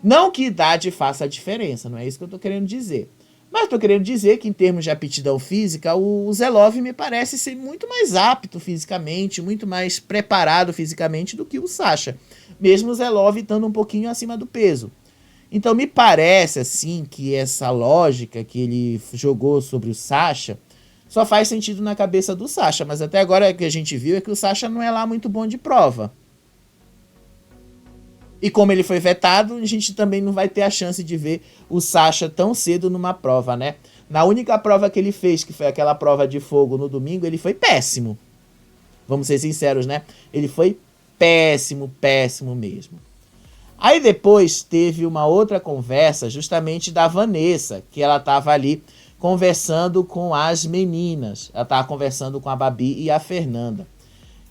Não que idade faça a diferença, não é isso que eu tô querendo dizer. Mas estou querendo dizer que, em termos de aptidão física, o Zelov me parece ser muito mais apto fisicamente, muito mais preparado fisicamente do que o Sasha. Mesmo o Zelov estando um pouquinho acima do peso. Então me parece, assim, que essa lógica que ele jogou sobre o Sasha só faz sentido na cabeça do Sasha. Mas até agora o que a gente viu é que o Sasha não é lá muito bom de prova. E como ele foi vetado, a gente também não vai ter a chance de ver o Sasha tão cedo numa prova, né? Na única prova que ele fez, que foi aquela prova de fogo no domingo, ele foi péssimo. Vamos ser sinceros, né? Ele foi péssimo, péssimo mesmo. Aí depois teve uma outra conversa justamente da Vanessa, que ela estava ali conversando com as meninas. Ela estava conversando com a Babi e a Fernanda.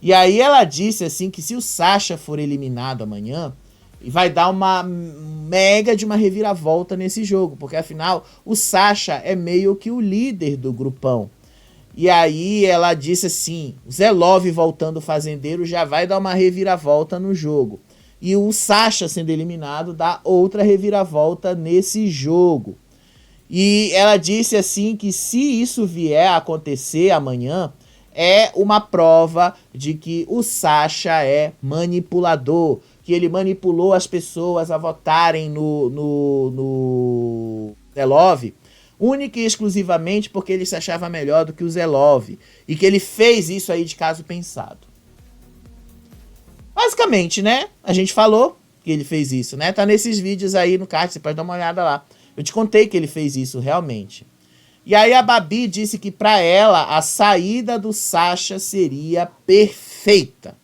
E aí ela disse assim que se o Sasha for eliminado amanhã, vai dar uma mega de uma reviravolta nesse jogo, porque afinal o Sasha é meio que o líder do grupão. E aí ela disse assim, Zelov voltando fazendeiro já vai dar uma reviravolta no jogo. E o Sasha sendo eliminado dá outra reviravolta nesse jogo. E ela disse assim que se isso vier a acontecer amanhã, é uma prova de que o Sasha é manipulador, que ele manipulou as pessoas a votarem no Zelov, única e exclusivamente porque ele se achava melhor do que o Zelov, e que ele fez isso aí de caso pensado. Basicamente, né? A gente falou que ele fez isso, né? Tá nesses vídeos aí no card, você pode dar uma olhada lá. Eu te contei que ele fez isso realmente. E aí a Babi disse que para ela a saída do Sasha seria perfeita.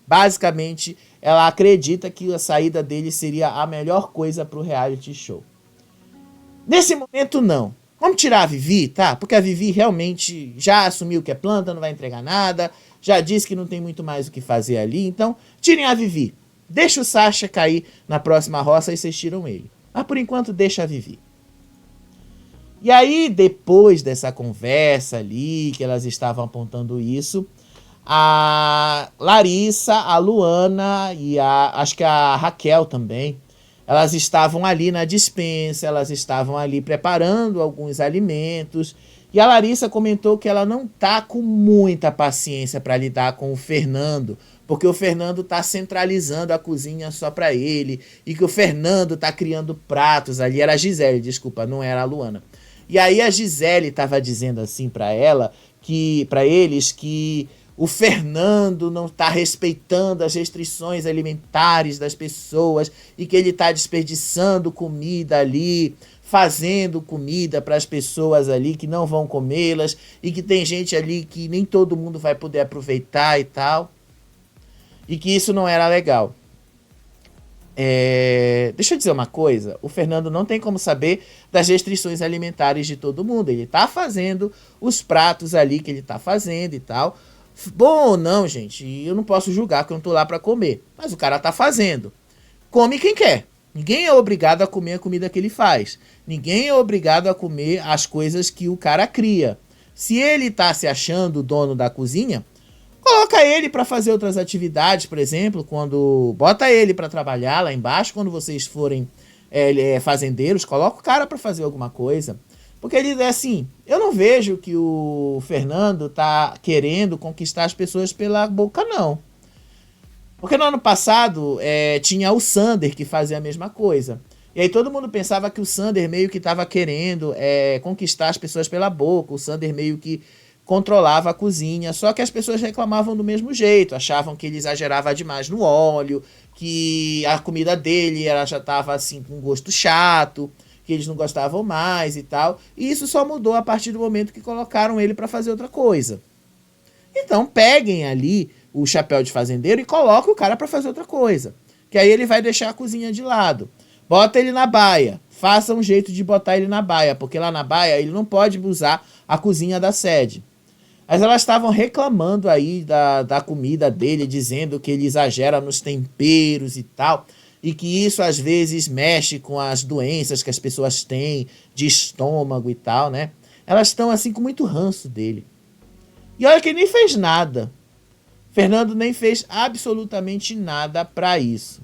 Basicamente, ela acredita que a saída dele seria a melhor coisa para o reality show. Nesse momento, não. Vamos tirar a Vivi, tá? Porque a Vivi realmente já assumiu que é planta, não vai entregar nada, já disse que não tem muito mais o que fazer ali, então tirem a Vivi. Deixa o Sasha cair na próxima roça e vocês tiram ele. Mas por enquanto deixa a Vivi. E aí, depois dessa conversa ali, que elas estavam apontando isso, a Larissa, a Luana e acho que a Raquel também, elas estavam ali na despensa, elas estavam ali preparando alguns alimentos. E a Larissa comentou que ela não tá com muita paciência para lidar com o Fernando, porque o Fernando tá centralizando a cozinha só para ele, e que o Fernando tá criando pratos ali. Era a Gisele, desculpa, não era a Luana. E aí a Gisele tava dizendo assim para ela, que para eles, que o Fernando não está respeitando as restrições alimentares das pessoas e que ele está desperdiçando comida ali, fazendo comida para as pessoas ali que não vão comê-las e que tem gente ali que nem todo mundo vai poder aproveitar e tal. E que isso não era legal. Deixa eu dizer uma coisa, o Fernando não tem como saber das restrições alimentares de todo mundo. Ele está fazendo os pratos ali que ele está fazendo e tal. Bom ou não, gente, eu não posso julgar que eu não tô lá para comer. Mas o cara tá fazendo. Come quem quer. Ninguém é obrigado a comer a comida que ele faz. Ninguém é obrigado a comer as coisas que o cara cria. Se ele tá se achando o dono da cozinha, coloca ele para fazer outras atividades, por exemplo, bota ele para trabalhar lá embaixo, quando vocês forem fazendeiros, coloca o cara para fazer alguma coisa. Porque ele é assim, eu não vejo que o Fernando tá querendo conquistar as pessoas pela boca, não. Porque no ano passado tinha o Sander que fazia a mesma coisa. E aí todo mundo pensava que o Sander meio que estava querendo conquistar as pessoas pela boca. O Sander meio que controlava a cozinha. Só que as pessoas reclamavam do mesmo jeito. Achavam que ele exagerava demais no óleo, que a comida dele já estava assim com gosto chato, que eles não gostavam mais e tal. E isso só mudou a partir do momento que colocaram ele para fazer outra coisa. Então peguem ali o chapéu de fazendeiro e coloquem o cara para fazer outra coisa. Que aí ele vai deixar a cozinha de lado. Bota ele na baia. Faça um jeito de botar ele na baia, porque lá na baia ele não pode usar a cozinha da sede. Mas elas estavam reclamando aí da comida dele, dizendo que ele exagera nos temperos e tal. E que isso às vezes mexe com as doenças que as pessoas têm de estômago e tal, né? Elas estão assim com muito ranço dele. E olha que ele nem fez nada. Fernando nem fez absolutamente nada para isso.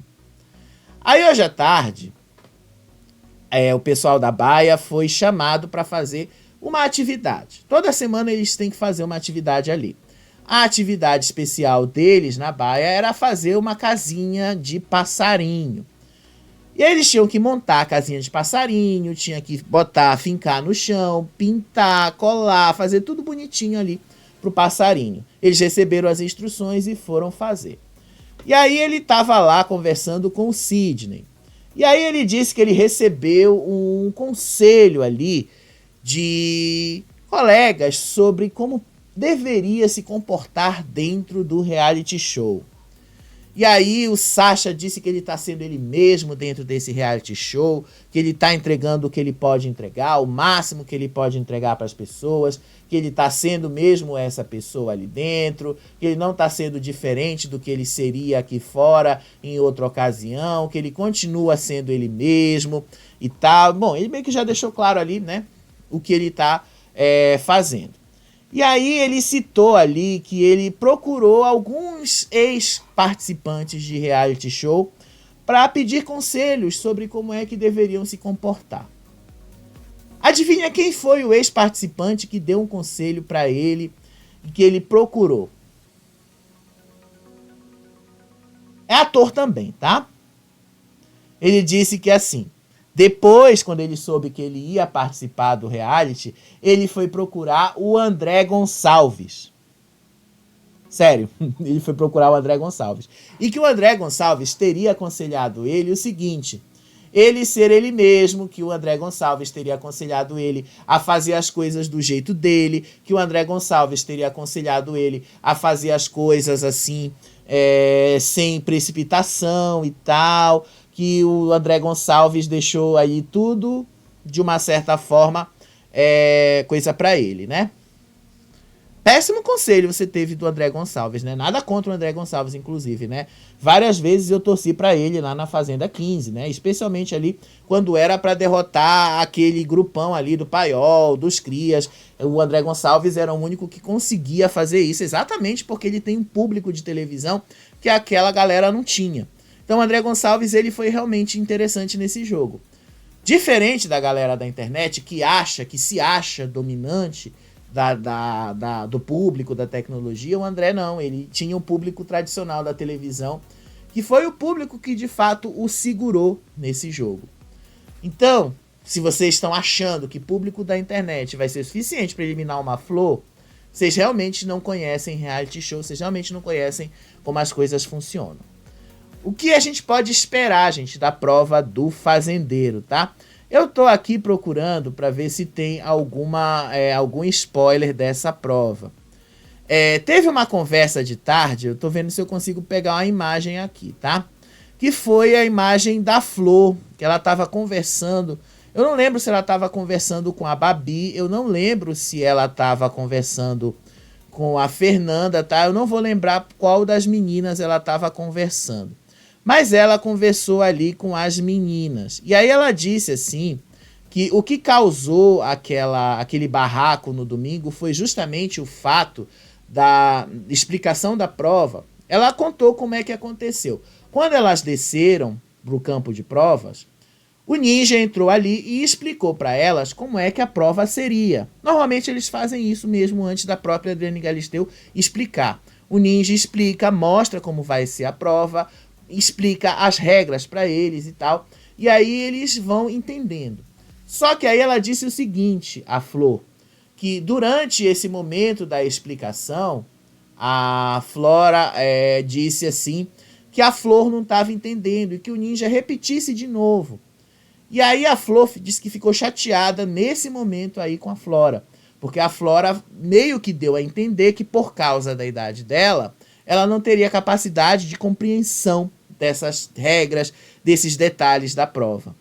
Aí hoje à tarde, o pessoal da baia foi chamado para fazer uma atividade. Toda semana eles têm que fazer uma atividade ali. A atividade especial deles na baia era fazer uma casinha de passarinho. E aí eles tinham que montar a casinha de passarinho, tinha que fincar no chão, pintar, colar, fazer tudo bonitinho ali pro passarinho. Eles receberam as instruções e foram fazer. E aí ele estava lá conversando com o Sidney. E aí ele disse que ele recebeu um conselho ali de colegas sobre como deveria se comportar dentro do reality show. E aí o Sasha disse que ele está sendo ele mesmo dentro desse reality show, que ele está entregando o que ele pode entregar, o máximo que ele pode entregar para as pessoas, que ele está sendo mesmo essa pessoa ali dentro, que ele não está sendo diferente do que ele seria aqui fora em outra ocasião, que ele continua sendo ele mesmo e tal. Bom, ele meio que já deixou claro ali, né, o que ele está fazendo. E aí ele citou ali que ele procurou alguns ex-participantes de reality show para pedir conselhos sobre como é que deveriam se comportar. Adivinha quem foi o ex-participante que deu um conselho para ele e que ele procurou? É ator também, tá? Ele disse que assim, depois, quando ele soube que ele ia participar do reality, ele foi procurar o André Gonçalves. Sério, ele foi procurar o André Gonçalves. E que o André Gonçalves teria aconselhado ele o seguinte: ele ser ele mesmo, que o André Gonçalves teria aconselhado ele a fazer as coisas do jeito dele, que o André Gonçalves teria aconselhado ele a fazer as coisas assim, sem precipitação e tal, que o André Gonçalves deixou aí tudo, de uma certa forma, coisa pra ele, né? Péssimo conselho você teve do André Gonçalves, né? Nada contra o André Gonçalves, inclusive, né? Várias vezes eu torci pra ele lá na Fazenda 15, né? Especialmente ali quando era pra derrotar aquele grupão ali do Paiol, dos Crias. O André Gonçalves era o único que conseguia fazer isso, exatamente porque ele tem um público de televisão que aquela galera não tinha. Então o André Gonçalves, ele foi realmente interessante nesse jogo. Diferente da galera da internet que se acha dominante do público, da tecnologia, o André não, ele tinha o público tradicional da televisão, que foi o público que de fato o segurou nesse jogo. Então, se vocês estão achando que público da internet vai ser suficiente para eliminar uma Flor, vocês realmente não conhecem reality show, vocês realmente não conhecem como as coisas funcionam. O que a gente pode esperar, gente, da prova do fazendeiro, tá? Eu tô aqui procurando para ver se tem algum spoiler dessa prova. Teve uma conversa de tarde, eu tô vendo se eu consigo pegar uma imagem aqui, tá? Que foi a imagem da Flor, que ela tava conversando. Eu não lembro se ela tava conversando com a Babi, eu não lembro se ela tava conversando com a Fernanda, tá? Eu não vou lembrar qual das meninas ela tava conversando. Mas ela conversou ali com as meninas. E aí ela disse assim, que o que causou aquele barraco no domingo foi justamente o fato da explicação da prova. Ela contou como é que aconteceu. Quando elas desceram para o campo de provas, o Ninja entrou ali e explicou para elas como é que a prova seria. Normalmente eles fazem isso mesmo antes da própria Adriane Galisteu explicar. O Ninja explica, mostra como vai ser a prova, explica as regras para eles e tal, e aí eles vão entendendo. Só que aí ela disse o seguinte, a Flor, que durante esse momento da explicação, a Flora disse assim, que a Flor não estava entendendo e que o Ninja repetisse de novo. E aí a Flor disse que ficou chateada nesse momento aí com a Flora, porque a Flora meio que deu a entender que por causa da idade dela, ela não teria capacidade de compreensão dessas regras, desses detalhes da prova.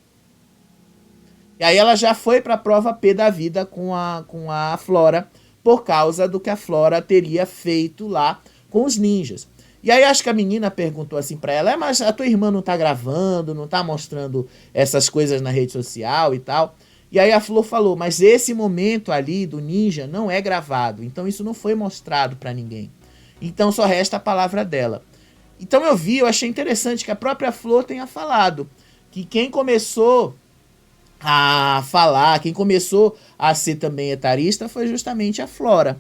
E aí ela já foi para a prova P da vida com a Flora, por causa do que a Flora teria feito lá com os ninjas. E aí acho que a menina perguntou assim para ela, mas a tua irmã não tá gravando, não tá mostrando essas coisas na rede social e tal. E aí a Flor falou, mas esse momento ali do ninja não é gravado, então isso não foi mostrado para ninguém. Então só resta a palavra dela. Então eu achei interessante que a própria Flor tenha falado que quem começou a falar, quem começou a ser também etarista foi justamente a Flora.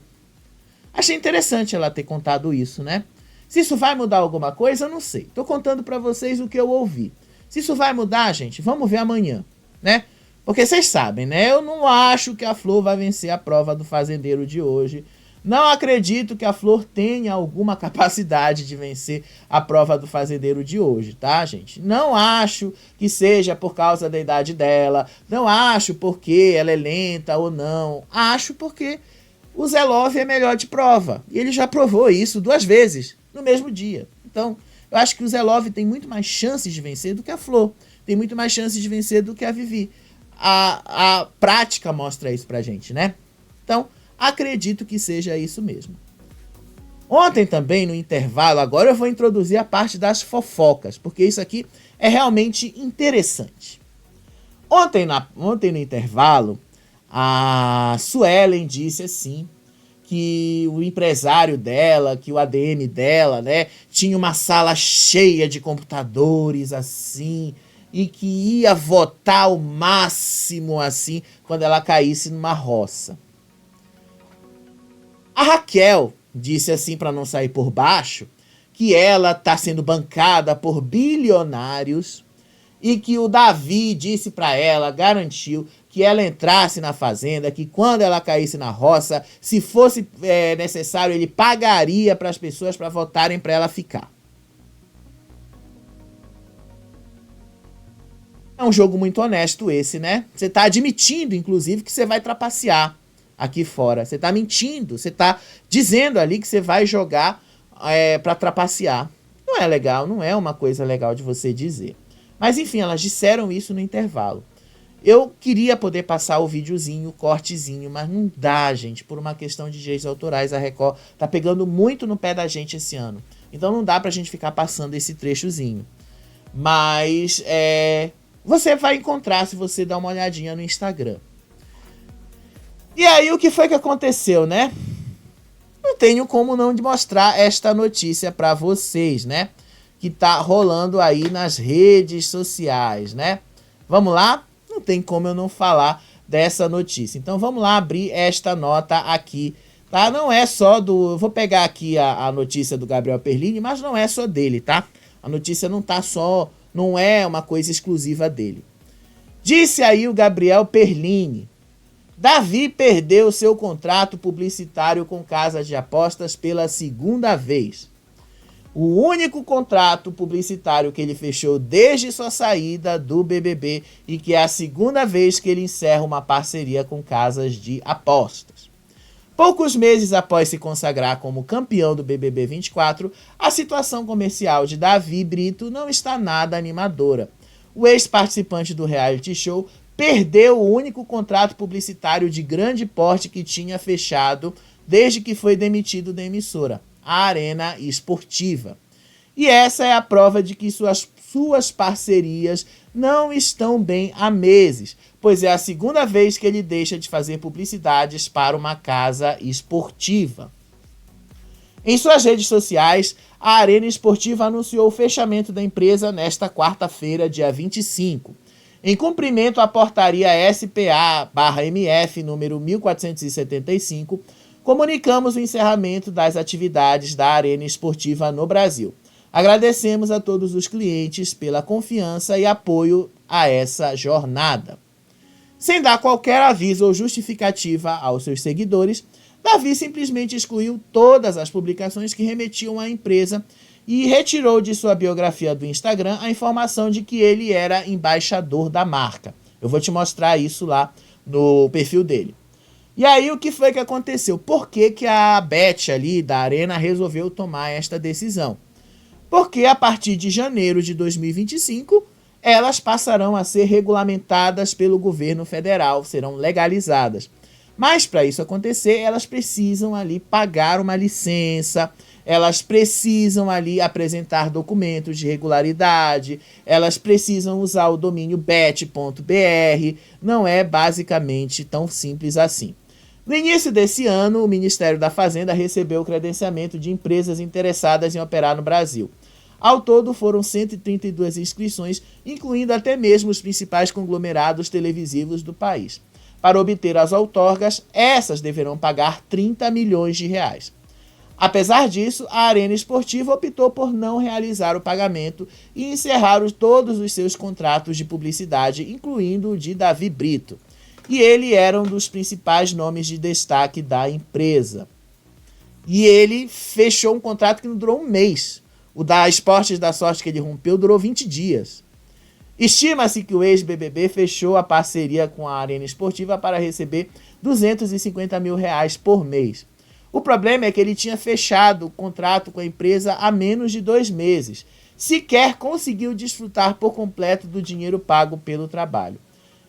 Achei interessante ela ter contado isso, né? Se isso vai mudar alguma coisa, eu não sei. Tô contando pra vocês o que eu ouvi. Se isso vai mudar, gente, vamos ver amanhã, né? Porque vocês sabem, né? Eu não acho que a Flor vai vencer a prova do fazendeiro de hoje. Não acredito que a Flor tenha alguma capacidade de vencer a prova do fazendeiro de hoje, tá, gente? Não acho que seja por causa da idade dela. Não acho porque ela é lenta ou não. Acho porque o Zé Love é melhor de prova. E ele já provou isso 2 vezes no mesmo dia. Então, eu acho que o Zé Love tem muito mais chances de vencer do que a Flor. Tem muito mais chances de vencer do que a Vivi. A prática mostra isso pra gente, né? Então, acredito que seja isso mesmo. Ontem também, no intervalo, agora eu vou introduzir a parte das fofocas, porque isso aqui é realmente interessante. Ontem no intervalo, a Suelen disse assim, que o empresário dela, que o ADM dela, né, tinha uma sala cheia de computadores, assim, e que ia votar o máximo, assim, quando ela caísse numa roça. A Raquel disse assim, para não sair por baixo, que ela está sendo bancada por bilionários e que o Davi disse para ela, garantiu que ela entrasse na fazenda, que quando ela caísse na roça, se fosse necessário, ele pagaria para as pessoas para votarem para ela ficar. É um jogo muito honesto esse, né? Você está admitindo, inclusive, que você vai trapacear aqui fora. Você está mentindo, você está dizendo ali que você vai jogar para trapacear. Não é legal, não é uma coisa legal de você dizer. Mas enfim, elas disseram isso no intervalo. Eu queria poder passar o videozinho, o cortezinho, mas não dá, gente. Por uma questão de direitos autorais, a Record tá pegando muito no pé da gente esse ano. Então não dá pra gente ficar passando esse trechozinho. Mas você vai encontrar se você dar uma olhadinha no Instagram. E aí o que foi que aconteceu, né? Não tenho como não mostrar esta notícia pra vocês, né? Que tá rolando aí nas redes sociais, né? Vamos lá? Não tem como eu não falar dessa notícia. Então vamos lá abrir esta nota aqui, tá? Não é só do... Eu vou pegar aqui a notícia do Gabriel Perlini, mas não é só dele, tá? A notícia não tá só... Não é uma coisa exclusiva dele. Disse aí o Gabriel Perlini: Davi perdeu seu contrato publicitário com casas de apostas pela segunda vez. O único contrato publicitário que ele fechou desde sua saída do BBB e que é a segunda vez que ele encerra uma parceria com casas de apostas. Poucos meses após se consagrar como campeão do BBB 24, a situação comercial de Davi Brito não está nada animadora. O ex-participante do reality show perdeu o único contrato publicitário de grande porte que tinha fechado desde que foi demitido da emissora, a Arena Esportiva. E essa é a prova de que suas parcerias não estão bem há meses, pois é a segunda vez que ele deixa de fazer publicidades para uma casa esportiva. Em suas redes sociais, a Arena Esportiva anunciou o fechamento da empresa nesta quarta-feira, dia 25. Em cumprimento à portaria SPA/MF número 1475, comunicamos o encerramento das atividades da Arena Esportiva no Brasil. Agradecemos a todos os clientes pela confiança e apoio a essa jornada. Sem dar qualquer aviso ou justificativa aos seus seguidores, Davi simplesmente excluiu todas as publicações que remetiam à empresa e retirou de sua biografia do Instagram a informação de que ele era embaixador da marca. Eu vou te mostrar isso lá no perfil dele. E aí o que foi que aconteceu? Por que que a Beth ali da Arena resolveu tomar esta decisão? Porque a partir de janeiro de 2025, elas passarão a ser regulamentadas pelo governo federal, serão legalizadas. Mas para isso acontecer, elas precisam ali pagar uma licença, elas precisam ali apresentar documentos de regularidade, elas precisam usar o domínio bet.br, não é basicamente tão simples assim. No início desse ano, o Ministério da Fazenda recebeu o credenciamento de empresas interessadas em operar no Brasil. Ao todo, foram 132 inscrições, incluindo até mesmo os principais conglomerados televisivos do país. Para obter as outorgas, essas deverão pagar 30 milhões de reais. Apesar disso, a Arena Esportiva optou por não realizar o pagamento e encerrar todos os seus contratos de publicidade, incluindo o de Davi Brito. E ele era um dos principais nomes de destaque da empresa. E ele fechou um contrato que não durou um mês. O da Esportes da Sorte que ele rompeu durou 20 dias. Estima-se que o ex-BBB fechou a parceria com a Arena Esportiva para receber 250 mil reais por mês. O problema é que ele tinha fechado o contrato com a empresa há menos de 2 meses. Sequer conseguiu desfrutar por completo do dinheiro pago pelo trabalho.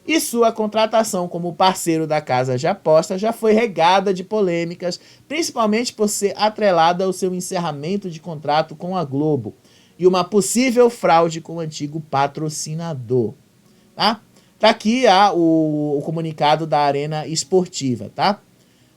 E sua contratação como parceiro da casa de aposta já foi regada de polêmicas, principalmente por ser atrelada ao seu encerramento de contrato com a Globo e uma possível fraude com o antigo patrocinador. Tá aqui o comunicado da Arena Esportiva, tá?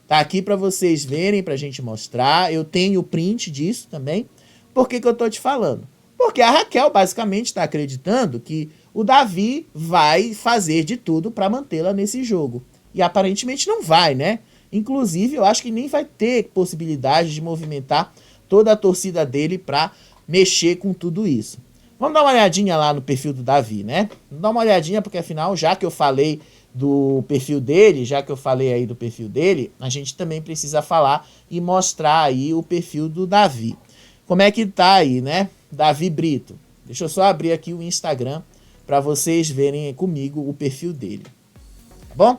Tá aqui para vocês verem, pra gente mostrar. Eu tenho o print disso também. Por que que eu tô te falando? Porque a Raquel basicamente está acreditando que o Davi vai fazer de tudo para mantê-la nesse jogo. E aparentemente não vai, né? Inclusive, eu acho que nem vai ter possibilidade de movimentar toda a torcida dele para mexer com tudo isso. Vamos dar uma olhadinha lá no perfil do Davi, né? Vamos dar uma olhadinha, porque afinal, já que eu falei do perfil dele, a gente também precisa falar e mostrar aí o perfil do Davi. Como é que tá aí, né? Davi Brito. Deixa eu só abrir aqui o Instagram para vocês verem comigo o perfil dele. Tá bom?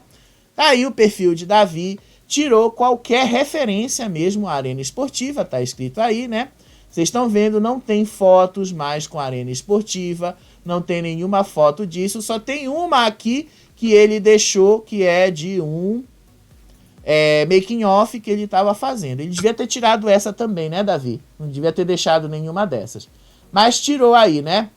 Aí o perfil de Davi tirou qualquer referência mesmo à arena esportiva, tá escrito aí, né? Vocês estão vendo, não tem fotos mais com a arena esportiva, não tem nenhuma foto disso, só tem uma aqui que ele deixou, que é de um making off que ele estava fazendo. Ele devia ter tirado essa também, né, Davi? Não devia ter deixado nenhuma dessas. Mas tirou aí, né?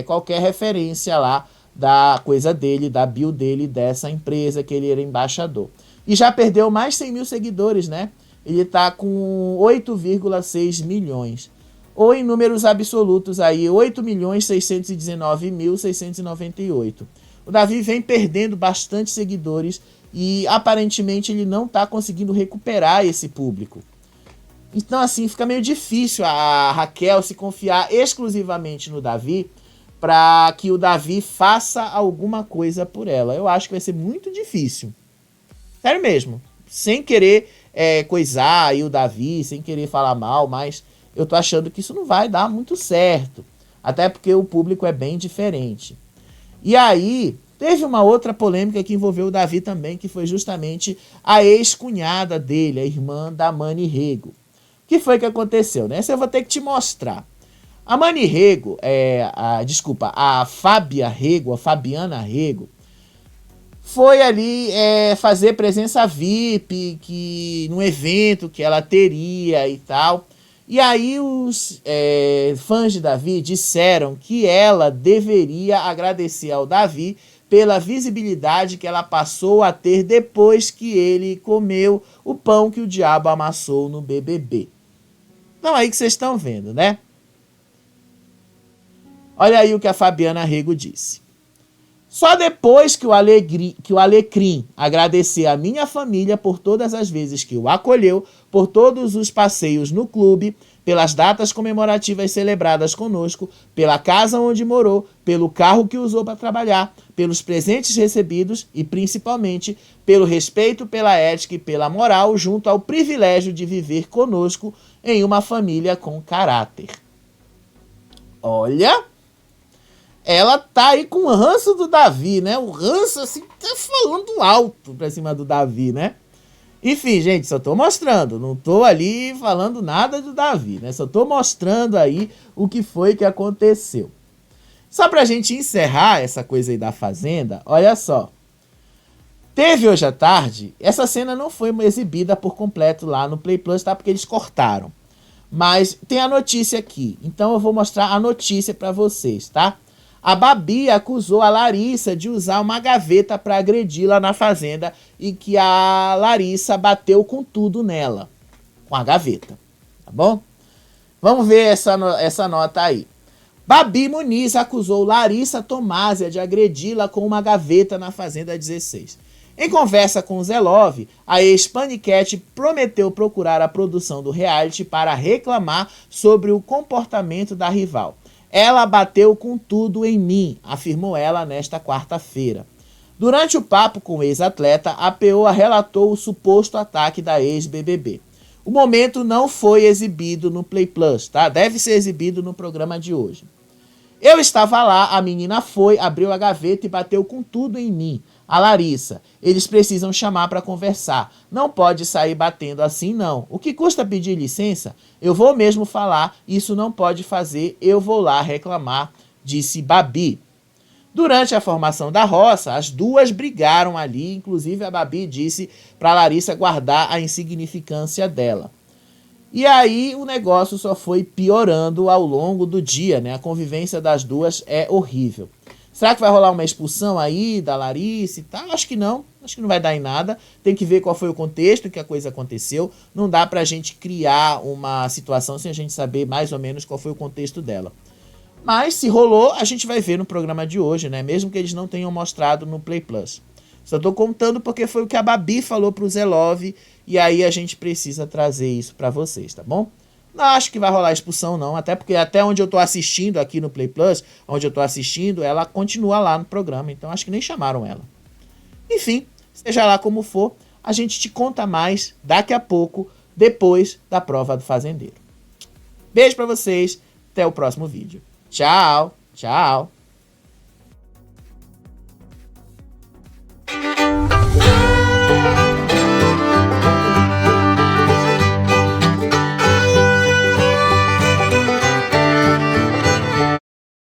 Qualquer referência lá da coisa dele, da bio dele, dessa empresa que ele era embaixador. E já perdeu mais 100 mil seguidores, né? Ele tá com 8,6 milhões. Ou em números absolutos aí, 8.619.698. O Davi vem perdendo bastante seguidores e aparentemente ele não tá conseguindo recuperar esse público. Então assim, fica meio difícil a Raquel se confiar exclusivamente no Davi para que o Davi faça alguma coisa por ela. Eu acho que vai ser muito difícil. Sério mesmo. Sem querer coisar aí o Davi, sem querer falar mal, mas eu tô achando que isso não vai dar muito certo. Até porque o público é bem diferente. E aí, teve uma outra polêmica que envolveu o Davi também, que foi justamente a ex-cunhada dele, a irmã da Mani Rego. O que foi que aconteceu, né? Essa eu vou ter que te mostrar. A Mani Rego, a Fabiana Rego, foi ali fazer presença VIP num evento que ela teria e tal. E aí os fãs de Davi disseram que ela deveria agradecer ao Davi pela visibilidade que ela passou a ter depois que ele comeu o pão que o diabo amassou no BBB. Então aí que vocês estão vendo, né? Olha aí o que a Fabiana Rego disse. Só depois que o Alecrim agradecer a minha família por todas as vezes que o acolheu, por todos os passeios no clube, pelas datas comemorativas celebradas conosco, pela casa onde morou, pelo carro que usou para trabalhar, pelos presentes recebidos e, principalmente, pelo respeito, pela ética e pela moral, junto ao privilégio de viver conosco em uma família com caráter. Olha... ela tá aí com o ranço do Davi, né? O ranço, assim, tá falando alto pra cima do Davi, né? Enfim, gente, só tô mostrando. Não tô ali falando nada do Davi, né? Só tô mostrando aí o que foi que aconteceu. Só pra gente encerrar essa coisa aí da Fazenda, olha só. Teve hoje à tarde, essa cena não foi exibida por completo lá no Play Plus, tá? Porque eles cortaram. Mas tem a notícia aqui. Então eu vou mostrar a notícia pra vocês, tá? A Babi acusou a Larissa de usar uma gaveta para agredi-la na Fazenda e que a Larissa bateu com tudo nela, com a gaveta, tá bom? Vamos ver essa nota aí. Babi Muniz acusou Larissa Tomásia de agredi-la com uma gaveta na Fazenda 16. Em conversa com Zelov, a ex-Paniquete prometeu procurar a produção do reality para reclamar sobre o comportamento da rival. Ela bateu com tudo em mim, afirmou ela nesta quarta-feira. Durante o papo com o ex-atleta, a Peoa relatou o suposto ataque da ex-BBB. O momento não foi exibido no Play Plus, tá? Deve ser exibido no programa de hoje. Eu estava lá, a menina foi, abriu a gaveta e bateu com tudo em mim. A Larissa, eles precisam chamar para conversar. Não pode sair batendo assim, não. O que custa pedir licença? Eu vou mesmo falar, isso não pode fazer, eu vou lá reclamar, disse Babi. Durante a formação da roça, as duas brigaram ali, inclusive a Babi disse para Larissa guardar a insignificância dela. E aí o negócio só foi piorando ao longo do dia, né? A convivência das duas é horrível. Será que vai rolar uma expulsão aí da Larissa e tal? Acho que não vai dar em nada. Tem que ver qual foi o contexto que a coisa aconteceu. Não dá pra gente criar uma situação sem a gente saber mais ou menos qual foi o contexto dela. Mas se rolou, a gente vai ver no programa de hoje, né? Mesmo que eles não tenham mostrado no Play Plus. Só tô contando porque foi o que a Babi falou pro Zelov e aí a gente precisa trazer isso pra vocês, tá bom? Não acho que vai rolar expulsão não, até porque até onde eu tô assistindo aqui no Play Plus, onde eu tô assistindo, ela continua lá no programa, então acho que nem chamaram ela. Enfim, seja lá como for, a gente te conta mais daqui a pouco, depois da prova do fazendeiro. Beijo pra vocês, até o próximo vídeo. Tchau, tchau.